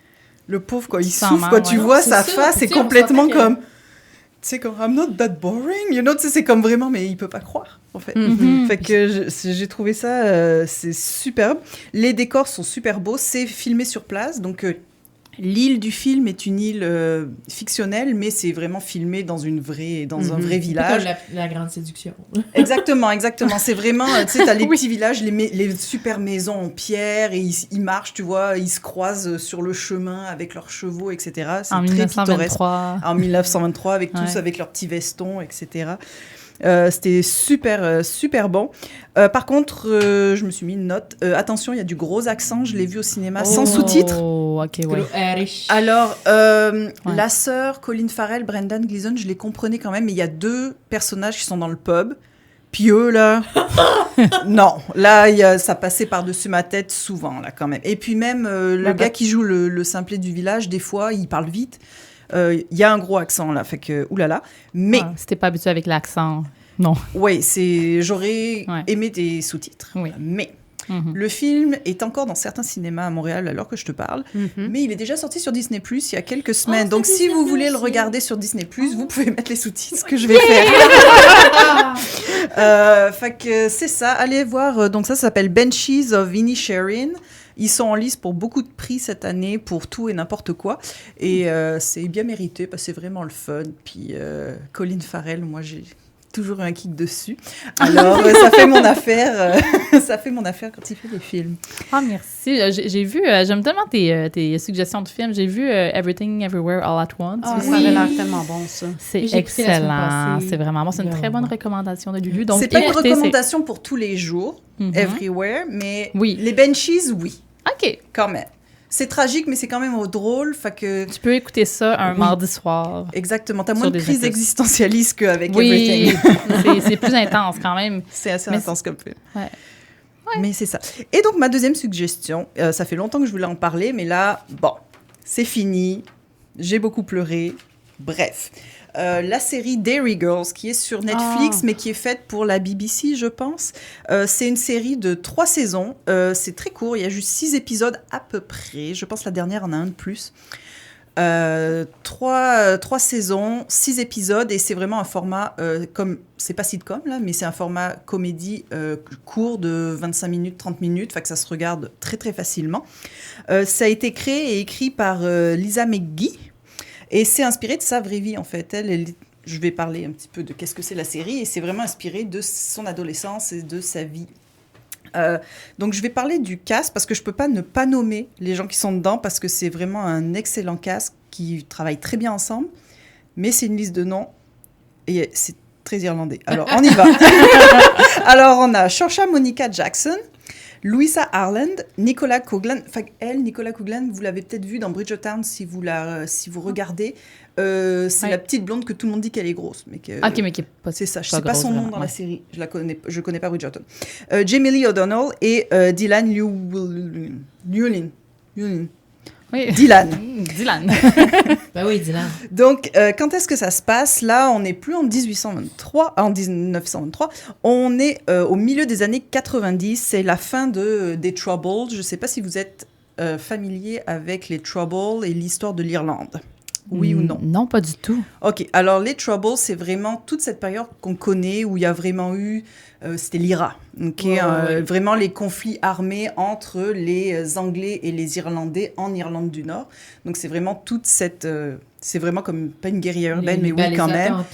le pauvre, quoi, il souffre, quoi. Tu vois sa face, c'est complètement comme... Tu sais, comme, I'm not that boring, you know, tu sais, c'est comme vraiment, mais il peut pas croire, en fait. Fait que j'ai trouvé ça, c'est superbe. Les décors sont super beaux, c'est filmé sur place, donc... L'île du film est une île fictionnelle, mais c'est vraiment filmé dans un vrai village. Comme la grande séduction. Exactement. C'est vraiment, tu sais, t'as les petits villages, les super maisons en pierre, et ils marchent, tu vois, ils se croisent sur le chemin avec leurs chevaux, etc. C'est en très 1923. pittoresque. En 1923, avec tous avec leurs petits vestons, etc. C'était super bon. Par contre, je me suis mis une note. Attention, il y a du gros accent. Je l'ai vu au cinéma sans sous-titres. Ok, ouais. Alors, la sœur, Colin Farrell, Brendan Gleeson, je les comprenais quand même, mais il y a deux personnages qui sont dans le pub. Puis eux, là... non, là, ça passait par-dessus ma tête souvent, là, quand même. Et puis même, le gars qui joue le simplet du village, des fois, il parle vite. Il y a un gros accent, là, fait que, oulala. Mais... si t'es pas habitué avec l'accent, non. Oui, j'aurais aimé des sous-titres. Oui. Mais le film est encore dans certains cinémas à Montréal, alors que je te parle. Mais il est déjà sorti sur Disney+, il y a quelques semaines. Donc, si vous voulez le regarder sur Disney+, vous pouvez mettre les sous-titres, ce que je vais faire. Fait que c'est ça. Allez voir. Donc, ça s'appelle Banshees of Inisherin. Ils sont en lice pour beaucoup de prix cette année, pour tout et n'importe quoi. Et c'est bien mérité, parce que c'est vraiment le fun. Puis Colin Farrell, moi, j'ai toujours un kick dessus. Alors, ça fait mon affaire. Ça fait mon affaire quand il fait des films. Ah, merci. J'ai vu, j'aime tellement tes suggestions de films. J'ai vu Everything Everywhere All at Once. Ça avait l'air tellement bon, ça. C'est excellent. C'est vraiment bon. C'est une très bonne recommandation de Lulu. Donc, c'est pas une recommandation pour tous les jours, Everywhere, mais les Banshees, oui. OK. Quand même. C'est tragique, mais c'est quand même drôle. Fait que... Tu peux écouter ça un mardi soir. Exactement. T'as moins de crise existentialiste qu'avec Everything. c'est plus intense quand même. C'est assez intense comme film. Ouais. Mais c'est ça. Et donc, ma deuxième suggestion, ça fait longtemps que je voulais en parler, mais là, bon, c'est fini. J'ai beaucoup pleuré. Bref. La série Derry Girls, qui est sur Netflix, mais qui est faite pour la BBC, je pense. C'est une série de 3 saisons. C'est très court. Il y a juste 6 épisodes à peu près. Je pense que la dernière en a un de plus. 3 saisons, 6 épisodes, et c'est vraiment un format comme, c'est pas sitcom là, mais c'est un format comédie court de 25 minutes, 30 minutes, fait que ça se regarde très très facilement. Ça a été créé et écrit par Lisa McGee, et c'est inspiré de sa vraie vie en fait. Je vais parler un petit peu de qu'est-ce que c'est la série, et c'est vraiment inspiré de son adolescence et de sa vie. Donc je vais parler du cast parce que je peux pas ne pas nommer les gens qui sont dedans parce que c'est vraiment un excellent cast qui travaille très bien ensemble, mais c'est une liste de noms et c'est très irlandais. Alors on y va. Alors on a Saoirse Monica Jackson, Louisa Harland, Nicola Coughlan. Enfin, Nicola Coughlan, vous l'avez peut-être vue dans Bridgerton si vous regardez. C'est la petite blonde que tout le monde dit qu'elle est grosse. Mais mais qui est pas. C'est ça, je ne sais pas son nom dans la série. Je connais pas Bridgerton. Jamie Lee O'Donnell et Dylan Llewellyn. Oui. Dylan. Ben oui, Dylan. Donc, quand est-ce que ça se passe? Là, on n'est plus en 1923. On est au milieu des années 90. C'est la fin des Troubles. Je ne sais pas si vous êtes familier avec les Troubles et l'histoire de l'Irlande. Oui ou non? Non, pas du tout. OK. Alors, les Troubles, c'est vraiment toute cette période qu'on connaît où il y a vraiment eu... c'était l'IRA. Okay? Vraiment les conflits armés entre les Anglais et les Irlandais en Irlande du Nord. Donc, c'est vraiment toute cette... c'est vraiment comme, pas une guérilla urbaine, mais oui, quand même.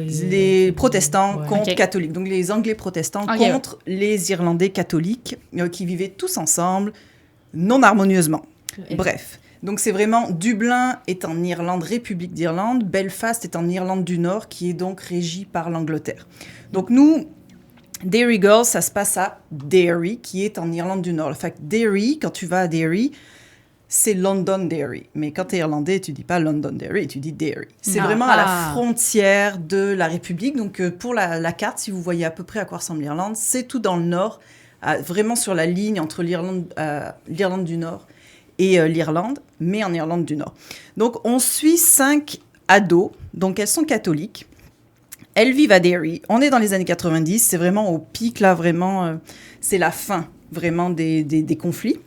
Les protestants contre catholiques. Donc, les Anglais protestants contre les Irlandais catholiques qui vivaient tous ensemble, non harmonieusement. Bref. Donc, c'est vraiment Dublin est en Irlande, République d'Irlande. Belfast est en Irlande du Nord, qui est donc régie par l'Angleterre. Donc, nous, Derry Girls, ça se passe à Derry, qui est en Irlande du Nord. Fait que Derry, quand tu vas à Derry, c'est Londonderry. Mais quand tu es irlandais, tu dis pas Londonderry, tu dis Derry. C'est vraiment à la frontière de la République. Donc, pour la carte, si vous voyez à peu près à quoi ressemble l'Irlande, c'est tout dans le Nord, vraiment sur la ligne entre l'Irlande du Nord et l'Irlande, mais en Irlande du Nord. Donc, on suit 5 ados. Donc, elles sont catholiques. Elles vivent à Derry. On est dans les années 90. C'est vraiment au pic, là, vraiment. C'est la fin, vraiment, des conflits.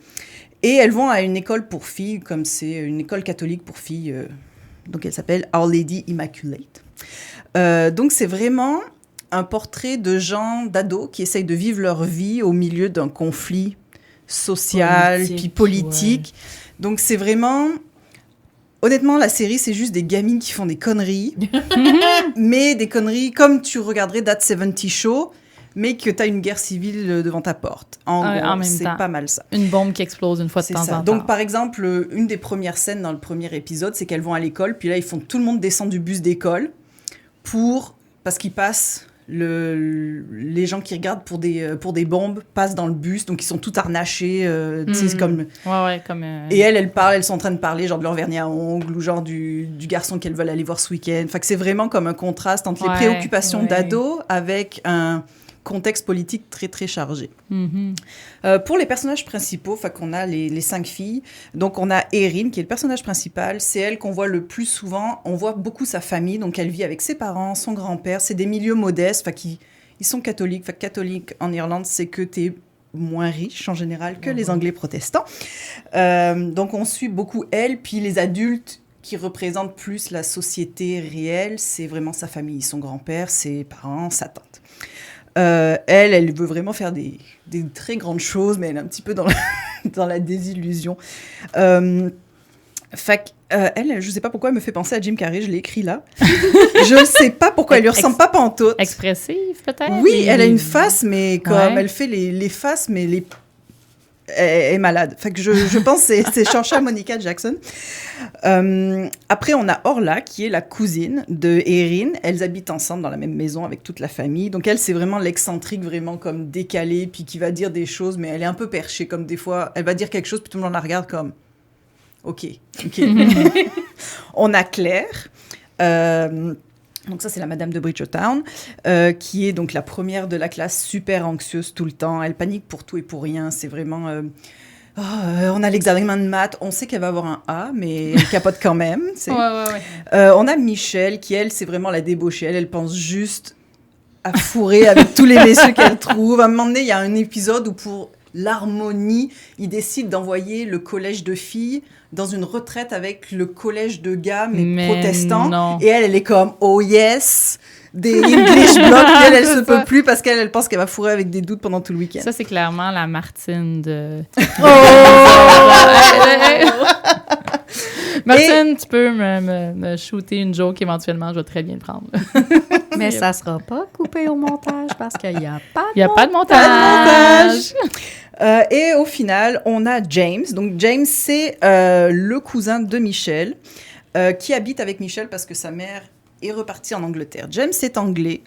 Et elles vont à une école pour filles, comme c'est une école catholique pour filles. Donc, elle s'appelle Our Lady Immaculate. Donc, c'est vraiment un portrait de gens, d'ados, qui essayent de vivre leur vie au milieu d'un conflit social, puis politique. Ouais. Donc, c'est vraiment... Honnêtement, la série, c'est juste des gamines qui font des conneries. Mais des conneries comme tu regarderais That 70 Show, mais que tu as une guerre civile devant ta porte. En gros, c'est pas mal ça. Une bombe qui explose une fois de temps en temps. Donc, par exemple, une des premières scènes dans le premier épisode, c'est qu'elles vont à l'école, puis là, ils font tout le monde descend du bus d'école parce qu'ils passent... les gens qui regardent pour des bombes passent dans le bus, donc ils sont tout harnachés, comme... Et elles parlent, elles sont en train de parler genre de leur vernis à ongles ou genre du garçon qu'elles veulent aller voir ce week-end. Fait que c'est vraiment comme un contraste entre les préoccupations d'ados avec un contexte politique très, très chargé. Pour les personnages principaux, fait qu'on a les 5 filles. Donc, on a Erin, qui est le personnage principal. C'est elle qu'on voit le plus souvent. On voit beaucoup sa famille. Donc, elle vit avec ses parents, son grand-père. C'est des milieux modestes. Fait qu'ils sont catholiques. Fait que catholique en Irlande, c'est que t'es moins riche en général que les Anglais protestants. Donc, on suit beaucoup elle. Puis, les adultes qui représentent plus la société réelle, c'est vraiment sa famille, son grand-père, ses parents, sa tante. Elle veut vraiment faire des très grandes choses, mais elle est un petit peu dans la désillusion. Fait elle, je sais pas pourquoi elle me fait penser à Jim Carrey, je l'ai écrit là. Je sais pas pourquoi, elle lui ressemble pas pantoute. Expressive, peut-être? Oui, elle a une face, mais comme elle fait les faces, mais elle est malade. Fait que je pense que c'est Saoirse Monica Jackson. Après, on a Orla, qui est la cousine de Erin. Elles habitent ensemble dans la même maison avec toute la famille. Donc, elle, c'est vraiment l'excentrique, vraiment comme décalée, puis qui va dire des choses, mais elle est un peu perchée, comme des fois, elle va dire quelque chose, puis tout le monde la regarde comme... OK. On a Claire. Donc ça, c'est la madame de Bridgetown, qui est donc la première de la classe, super anxieuse tout le temps. Elle panique pour tout et pour rien. C'est vraiment... on a l'examen de maths. On sait qu'elle va avoir un A, mais elle capote quand même. On a Michelle, qui, elle, c'est vraiment la débauchée. Elle pense juste à fourrer avec tous les messieurs qu'elle trouve. À un moment donné, il y a un épisode où, pour l'harmonie, il décide d'envoyer le collège de filles dans une retraite avec le collège de gars, mais protestants. Non. Et elle est comme, oh yes, des English blocks. Elle se peut plus parce qu'elle pense qu'elle va fourrer avec des doutes pendant tout le week-end. Ça, c'est clairement la Martine de... Martine, tu peux me shooter une joke éventuellement, je vais très bien le prendre. Mais ça sera pas coupé au montage parce qu'il n'y a pas de montage. Il n'y a pas de montage. Et au final, on a James. Donc, James, c'est le cousin de Michelle qui habite avec Michelle parce que sa mère est repartie en Angleterre. James est anglais.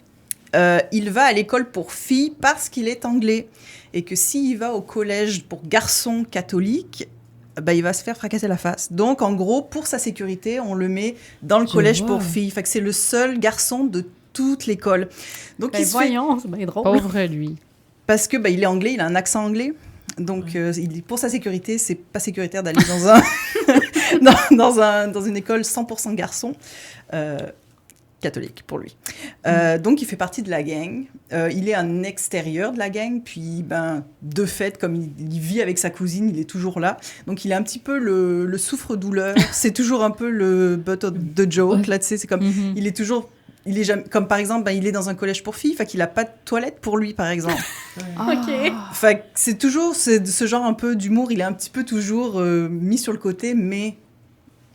Il va à l'école pour filles parce qu'il est anglais. Et que s'il va au collège pour garçons catholiques, il va se faire fracasser la face. Donc, en gros, pour sa sécurité, on le met dans le collège pour filles. Fait que c'est le seul garçon de toute l'école. Donc, c'est bien drôle. Pauvre lui. Parce que il est anglais, il a un accent anglais. Donc, pour sa sécurité, c'est pas sécuritaire d'aller dans une école 100% garçon. Catholique pour lui. Donc, il fait partie de la gang. Il est un extérieur de la gang. Puis, de fait, comme il vit avec sa cousine, il est toujours là. Donc, il est un petit peu le souffre-douleur. C'est toujours un peu le butt of the joke. Là, tu sais, c'est comme... Il est toujours... Il est jamais, comme par exemple, il est dans un collège pour filles, fait qu'il n'a pas de toilette pour lui, par exemple. OK. Fait que c'est toujours ce genre un peu d'humour, il est un petit peu toujours mis sur le côté, mais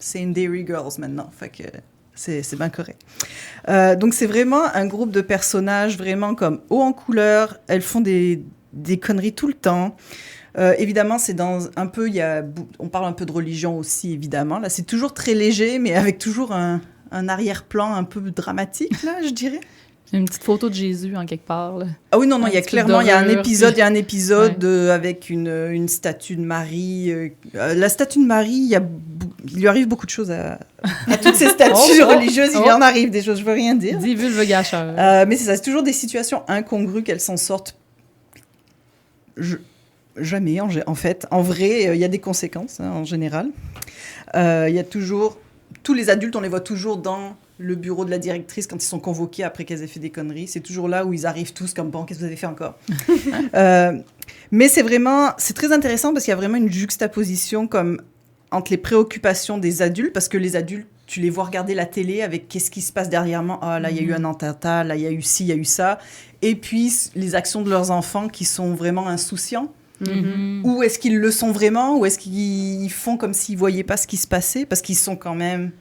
c'est une Dairy Girls maintenant, fait que c'est bien correct. Donc c'est vraiment un groupe de personnages vraiment comme haut en couleur, elles font des conneries tout le temps. Évidemment, c'est dans un peu, on parle un peu de religion aussi, évidemment. Là, c'est toujours très léger, mais avec toujours un arrière-plan un peu dramatique, là, je dirais. Une petite photo de Jésus, en quelque part, là. Ah oui, non, il y a clairement, il y a un épisode avec une statue de Marie. La statue de Marie, il lui arrive beaucoup de choses à toutes ces statues religieuses. Il lui en arrive des choses, je veux rien dire. Dis vulve gâcheur. Mais c'est ça, c'est toujours des situations incongrues qu'elles s'en sortent. Jamais, en fait. En vrai, il y a des conséquences, en général. Il y a toujours... Tous les adultes, on les voit toujours dans le bureau de la directrice quand ils sont convoqués après qu'elles aient fait des conneries. C'est toujours là où ils arrivent tous comme « Bon, qu'est-ce que vous avez fait encore ?» Mais c'est très intéressant parce qu'il y a vraiment une juxtaposition comme entre les préoccupations des adultes, parce que les adultes, tu les vois regarder la télé avec qu'est-ce qui se passe derrière moi. Ah, là, il y a eu un attentat, là, il y a eu ci, il y a eu ça. Et puis, les actions de leurs enfants qui sont vraiment insouciants. Ou est-ce qu'ils le sont vraiment, ou est-ce qu'ils font comme s'ils ne voyaient pas ce qui se passait, parce qu'ils sont quand même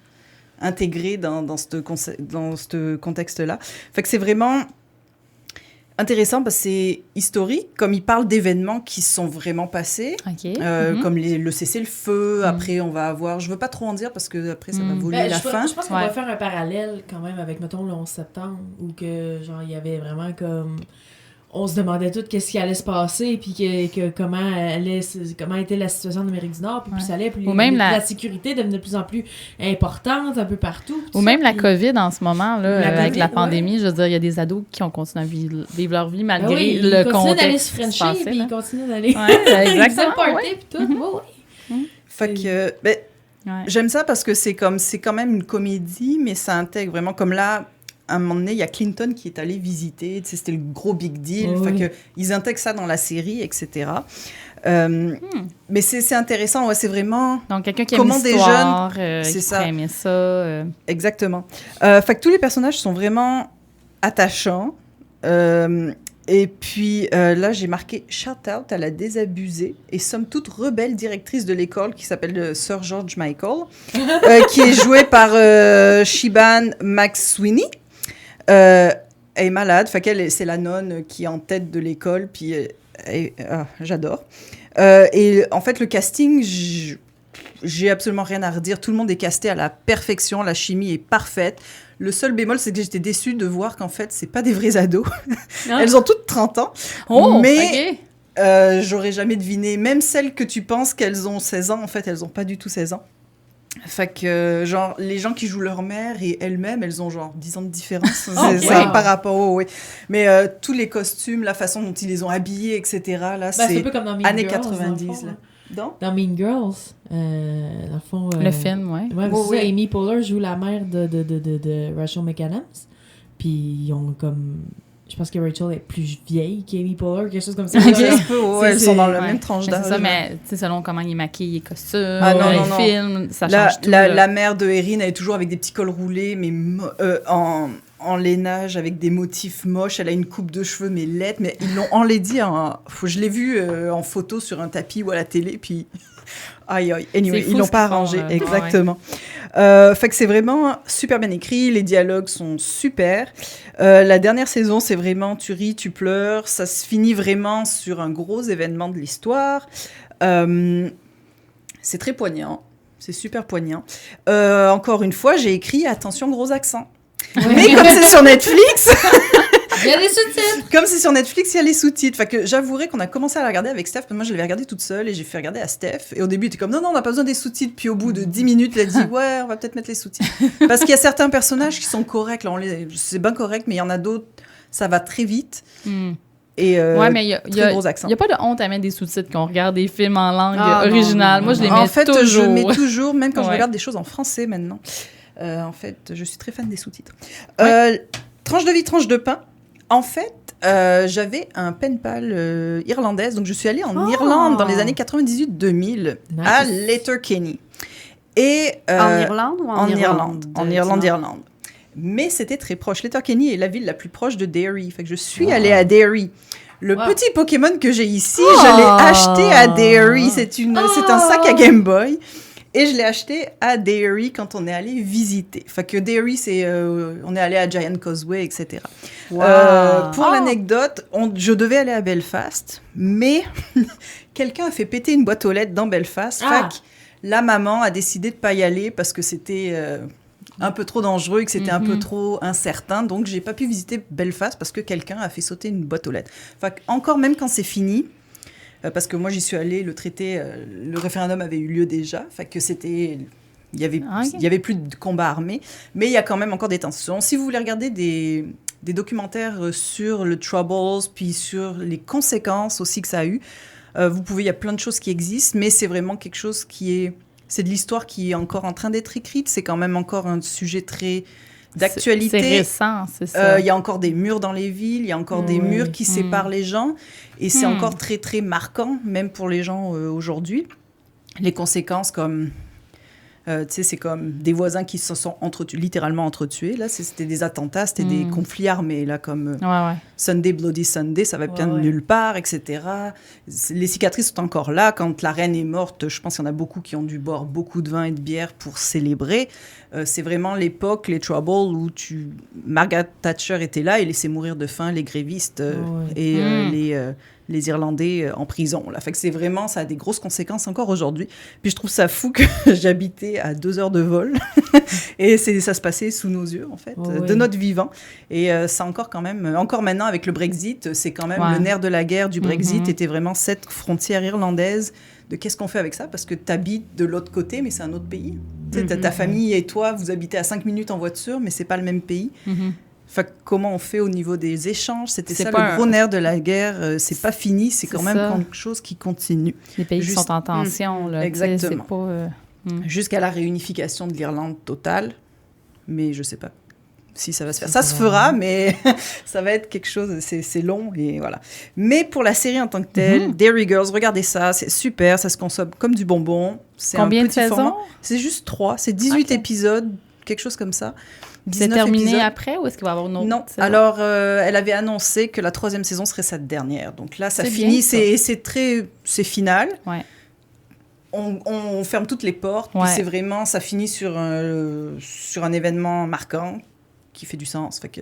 intégrés dans ce contexte-là. Fait que c'est vraiment intéressant parce que c'est historique, comme ils parlent d'événements qui sont vraiment passés, comme le cessez-le-feu. Après, on va avoir... Je ne veux pas trop en dire parce que après ça va voler la fin. Je pense qu'on va faire un parallèle quand même avec, mettons, le 11 septembre, où que, genre, il y avait vraiment comme... On se demandait tout qu'est-ce qui allait se passer, puis comment était la situation en Amérique du Nord, puis ça allait, puis la sécurité devenait de plus en plus importante un peu partout. Ou même la COVID en ce moment, là, avec la pandémie, je veux dire, il y a des ados qui ont continué à vivre leur vie malgré le contexte. Ils continuent d'aller se frencher, puis ils continuent d'aller... exactement. Party, puis tout. Fait que... j'aime ça parce que c'est quand même une comédie, mais ça intègre vraiment comme là... À un moment donné, il y a Clinton qui est allé visiter, c'était le gros big deal. Fait que, ils intègrent ça dans la série, etc. Mais c'est intéressant, c'est vraiment... Donc, quelqu'un qui aime l'histoire, qui a aimé ça. Exactement. Fait que tous les personnages sont vraiment attachants. Et puis, là, j'ai marqué « Shout-out à la désabusée et somme toute rebelle directrice de l'école qui s'appelle Sir George Michael, qui est jouée par Shiban McSweeney. Elle est malade, fait qu'elle, c'est la nonne qui est en tête de l'école, puis j'adore. Et en fait, le casting, j'ai absolument rien à redire. Tout le monde est casté à la perfection, la chimie est parfaite. Le seul bémol, c'est que j'étais déçue de voir qu'en fait, c'est pas des vrais ados. Elles ont toutes 30 ans. Mais j'aurais jamais deviné. Même celles que tu penses qu'elles ont 16 ans, en fait, elles ont pas du tout 16 ans. Fait que, genre, les gens qui jouent leur mère et elles-mêmes, elles ont genre 10 ans de différence. Par rapport oui. Mais tous les costumes, la façon dont ils les ont habillés, etc., là, c'est un peu comme dans Mean années Girls, 90. Dans, là. Dans Mean Girls, dans le fond... le film, ouais. Ouais, ça, Amy Poehler joue la mère de Rachel McAdams. Puis ils ont comme... Je pense que Rachel est plus vieille qu'Amy Poehler, quelque chose comme ça. Elles sont dans la même tranche d'âge. C'est ça, mais selon comment il maquille les costumes, les films, ça change tout. La mère de Erin, elle est toujours avec des petits cols roulés, mais en lainage, avec des motifs moches. Elle a une coupe de cheveux, mais laide. Mais ils l'ont enlaidie. Je l'ai vu en photo sur un tapis ou à la télé, puis... Aïe, aïe. Anyway, ils l'ont pas arrangé, exactement. Fait que c'est vraiment super bien écrit, les dialogues sont super. La dernière saison, c'est vraiment tu ris, tu pleures. Ça se finit vraiment sur un gros événement de l'histoire. C'est très poignant, c'est super poignant. Encore une fois, j'ai écrit attention gros accent. Mais comme c'est sur Netflix... Il y a des sous-titres. Comme c'est sur Netflix, il y a les sous-titres. Fait que j'avouerai qu'on a commencé à la regarder avec Steph. Moi, je l'avais regardée toute seule et j'ai fait regarder à Steph. Et au début, il était comme non, on n'a pas besoin des sous-titres. Puis au bout de 10 minutes, il a dit ouais, on va peut-être mettre les sous-titres. Parce qu'il y a certains personnages qui sont corrects. Là, c'est bien correct, mais il y en a d'autres, ça va très vite. Et mais il y a pas de honte à mettre des sous-titres quand on regarde des films en langue originale. Moi, je les mets toujours. Je mets toujours, même quand je regarde des choses en français maintenant. En fait, je suis très fan des sous-titres. Tranche de vie, tranche de pain. En fait, j'avais un pen pal irlandaise, donc je suis allée en Irlande dans les années 98-2000 à Letterkenny. Et, en Irlande ou en Irlande? En Irlande. Mais c'était très proche. Letterkenny est la ville la plus proche de Derry. Fait que je suis allée à Derry. Le petit Pokémon que j'ai ici, je l'ai acheté à Derry. C'est un sac à Game Boy. Et je l'ai acheté à Derry quand on est allé visiter. Fait que Derry, on est allé à Giant Causeway, etc. Pour l'anecdote, je devais aller à Belfast, mais quelqu'un a fait péter une boîte aux lettres dans Belfast. Fait que la maman a décidé de ne pas y aller parce que c'était un peu trop dangereux et que c'était un peu trop incertain. Donc, j'ai pas pu visiter Belfast parce que quelqu'un a fait sauter une boîte aux lettres. Fait que, encore même quand c'est fini... parce que moi, j'y suis allée, le référendum avait eu lieu déjà. Fait que il y avait plus de combats armés, mais il y a quand même encore des tensions. Si vous voulez regarder des documentaires sur le Troubles, puis sur les conséquences aussi que ça a eu, vous pouvez, il y a plein de choses qui existent, mais c'est vraiment quelque chose c'est de l'histoire qui est encore en train d'être écrite. C'est quand même encore un sujet très... d'actualité. C'est récent, c'est ça. Il y a encore des murs dans les villes, il y a encore des murs qui séparent les gens. Et c'est encore très, très marquant, même pour les gens aujourd'hui. Les conséquences comme... tu sais, c'est comme des voisins qui se sont littéralement entretués. Là, c'était des attentats, c'était des conflits armés. Là, comme Sunday Bloody Sunday, ça va bien de nulle part, etc. Les cicatrices sont encore là. Quand la reine est morte, je pense qu'il y en a beaucoup qui ont dû boire beaucoup de vin et de bière pour célébrer. C'est vraiment l'époque, les Troubles, où Margaret Thatcher était là et laissait mourir de faim les grévistes et les Irlandais en prison. Là. Fait que ça a des grosses conséquences encore aujourd'hui. Puis je trouve ça fou que j'habitais à 2 heures de vol et ça se passait sous nos yeux, en fait, de notre vivant. Et ça encore maintenant avec le Brexit, c'est quand même le nerf de la guerre du Brexit était vraiment cette frontière irlandaise de qu'est-ce qu'on fait avec ça, parce que tu habites de l'autre côté, mais c'est un autre pays. Ta famille et toi, vous habitez à 5 minutes en voiture, mais c'est pas le même pays. Fait que comment on fait au niveau des échanges? C'était ça le gros nerf de la guerre. C'est pas fini, c'est quand même quelque chose qui continue. Les pays qui sont en tension. Là, exactement. C'est pas, jusqu'à la réunification de l'Irlande totale. Mais je sais pas si ça va se faire. Ça se fera, mais ça va être quelque chose, c'est long et voilà. Mais pour la série en tant que telle, Derry Girls, regardez ça, c'est super, ça se consomme comme du bonbon. C'est combien de saisons? C'est juste 3, c'est 18 épisodes, quelque chose comme ça. C'est terminé épisodes. Après ou est-ce qu'il va y avoir une autre Non, saison? Alors elle avait annoncé que la 3e saison serait sa dernière. Donc là, ça finit, c'est final. Ouais. On ferme toutes les portes, puis c'est vraiment, ça finit sur un événement marquant qui fait du sens. Fait que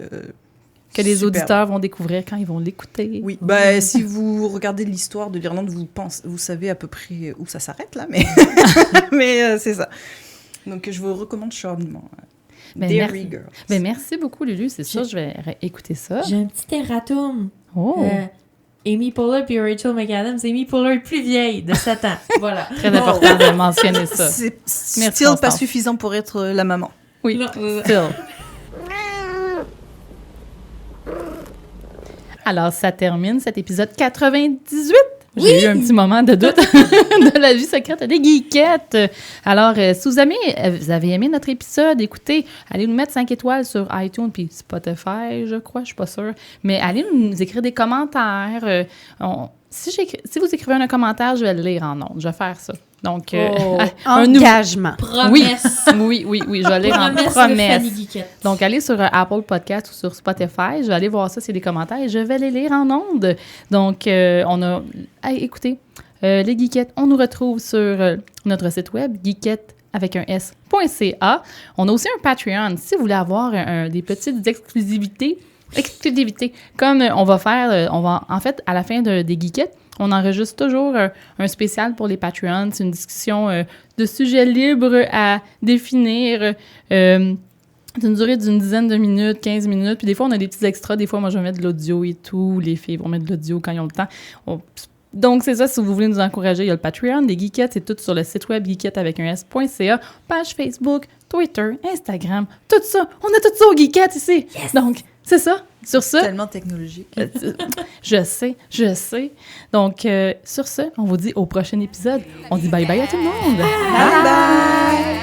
les auditeurs vont découvrir quand ils vont l'écouter. Oui, si vous regardez l'histoire de l'Irlande, vous savez à peu près où ça s'arrête, là, mais c'est ça. Donc je vous recommande chaudement. Derry Girls. Merci beaucoup, Lulu. C'est sûr, je vais écouter ça. J'ai un petit erratum. Amy Poehler puis Rachel McAdams. Amy Poehler est plus vieille, de 7 ans. Voilà. Très important de mentionner ça. C'est still pas suffisant pour être la maman. Oui, still. Alors, ça termine cet épisode 98. J'ai eu un petit moment de doute de la vie secrète des geekettes. Alors, si vous avez aimé notre épisode, écoutez, allez nous mettre 5 étoiles sur iTunes puis Spotify, je crois, je suis pas sûre. Mais allez nous écrire des commentaires. Si vous écrivez un commentaire, je vais le lire en ondes. Je vais faire ça. Donc, engagement. Promesse. Oui, je vais lire en promesse. Donc, allez sur Apple Podcast ou sur Spotify. Je vais aller voir ça, c'est des commentaires et je vais les lire en ondes. Donc, écoutez, les geekettes, on nous retrouve sur notre site web, geekette.ca. On a aussi un Patreon. Si vous voulez avoir des petites exclusivités, comme on va faire, en fait, à la fin des geekettes, on enregistre toujours un spécial pour les Patreons. C'est une discussion de sujets libres à définir, d'une durée d'une dizaine de minutes, 15 minutes. Puis des fois, on a des petits extras. Des fois, moi, je vais mettre de l'audio et tout. Les filles vont mettre de l'audio quand ils ont le temps. Donc, c'est ça, si vous voulez nous encourager, il y a le Patreon. Les geekettes, c'est tout sur le site web geekette.ca, page Facebook, Twitter, Instagram, tout ça. On a tout ça aux geekettes ici. Yes. Donc, c'est ça. Sur ce... Tellement technologique. Je sais. Donc, sur ce, on vous dit au prochain épisode. On dit bye-bye à tout le monde. Bye-bye.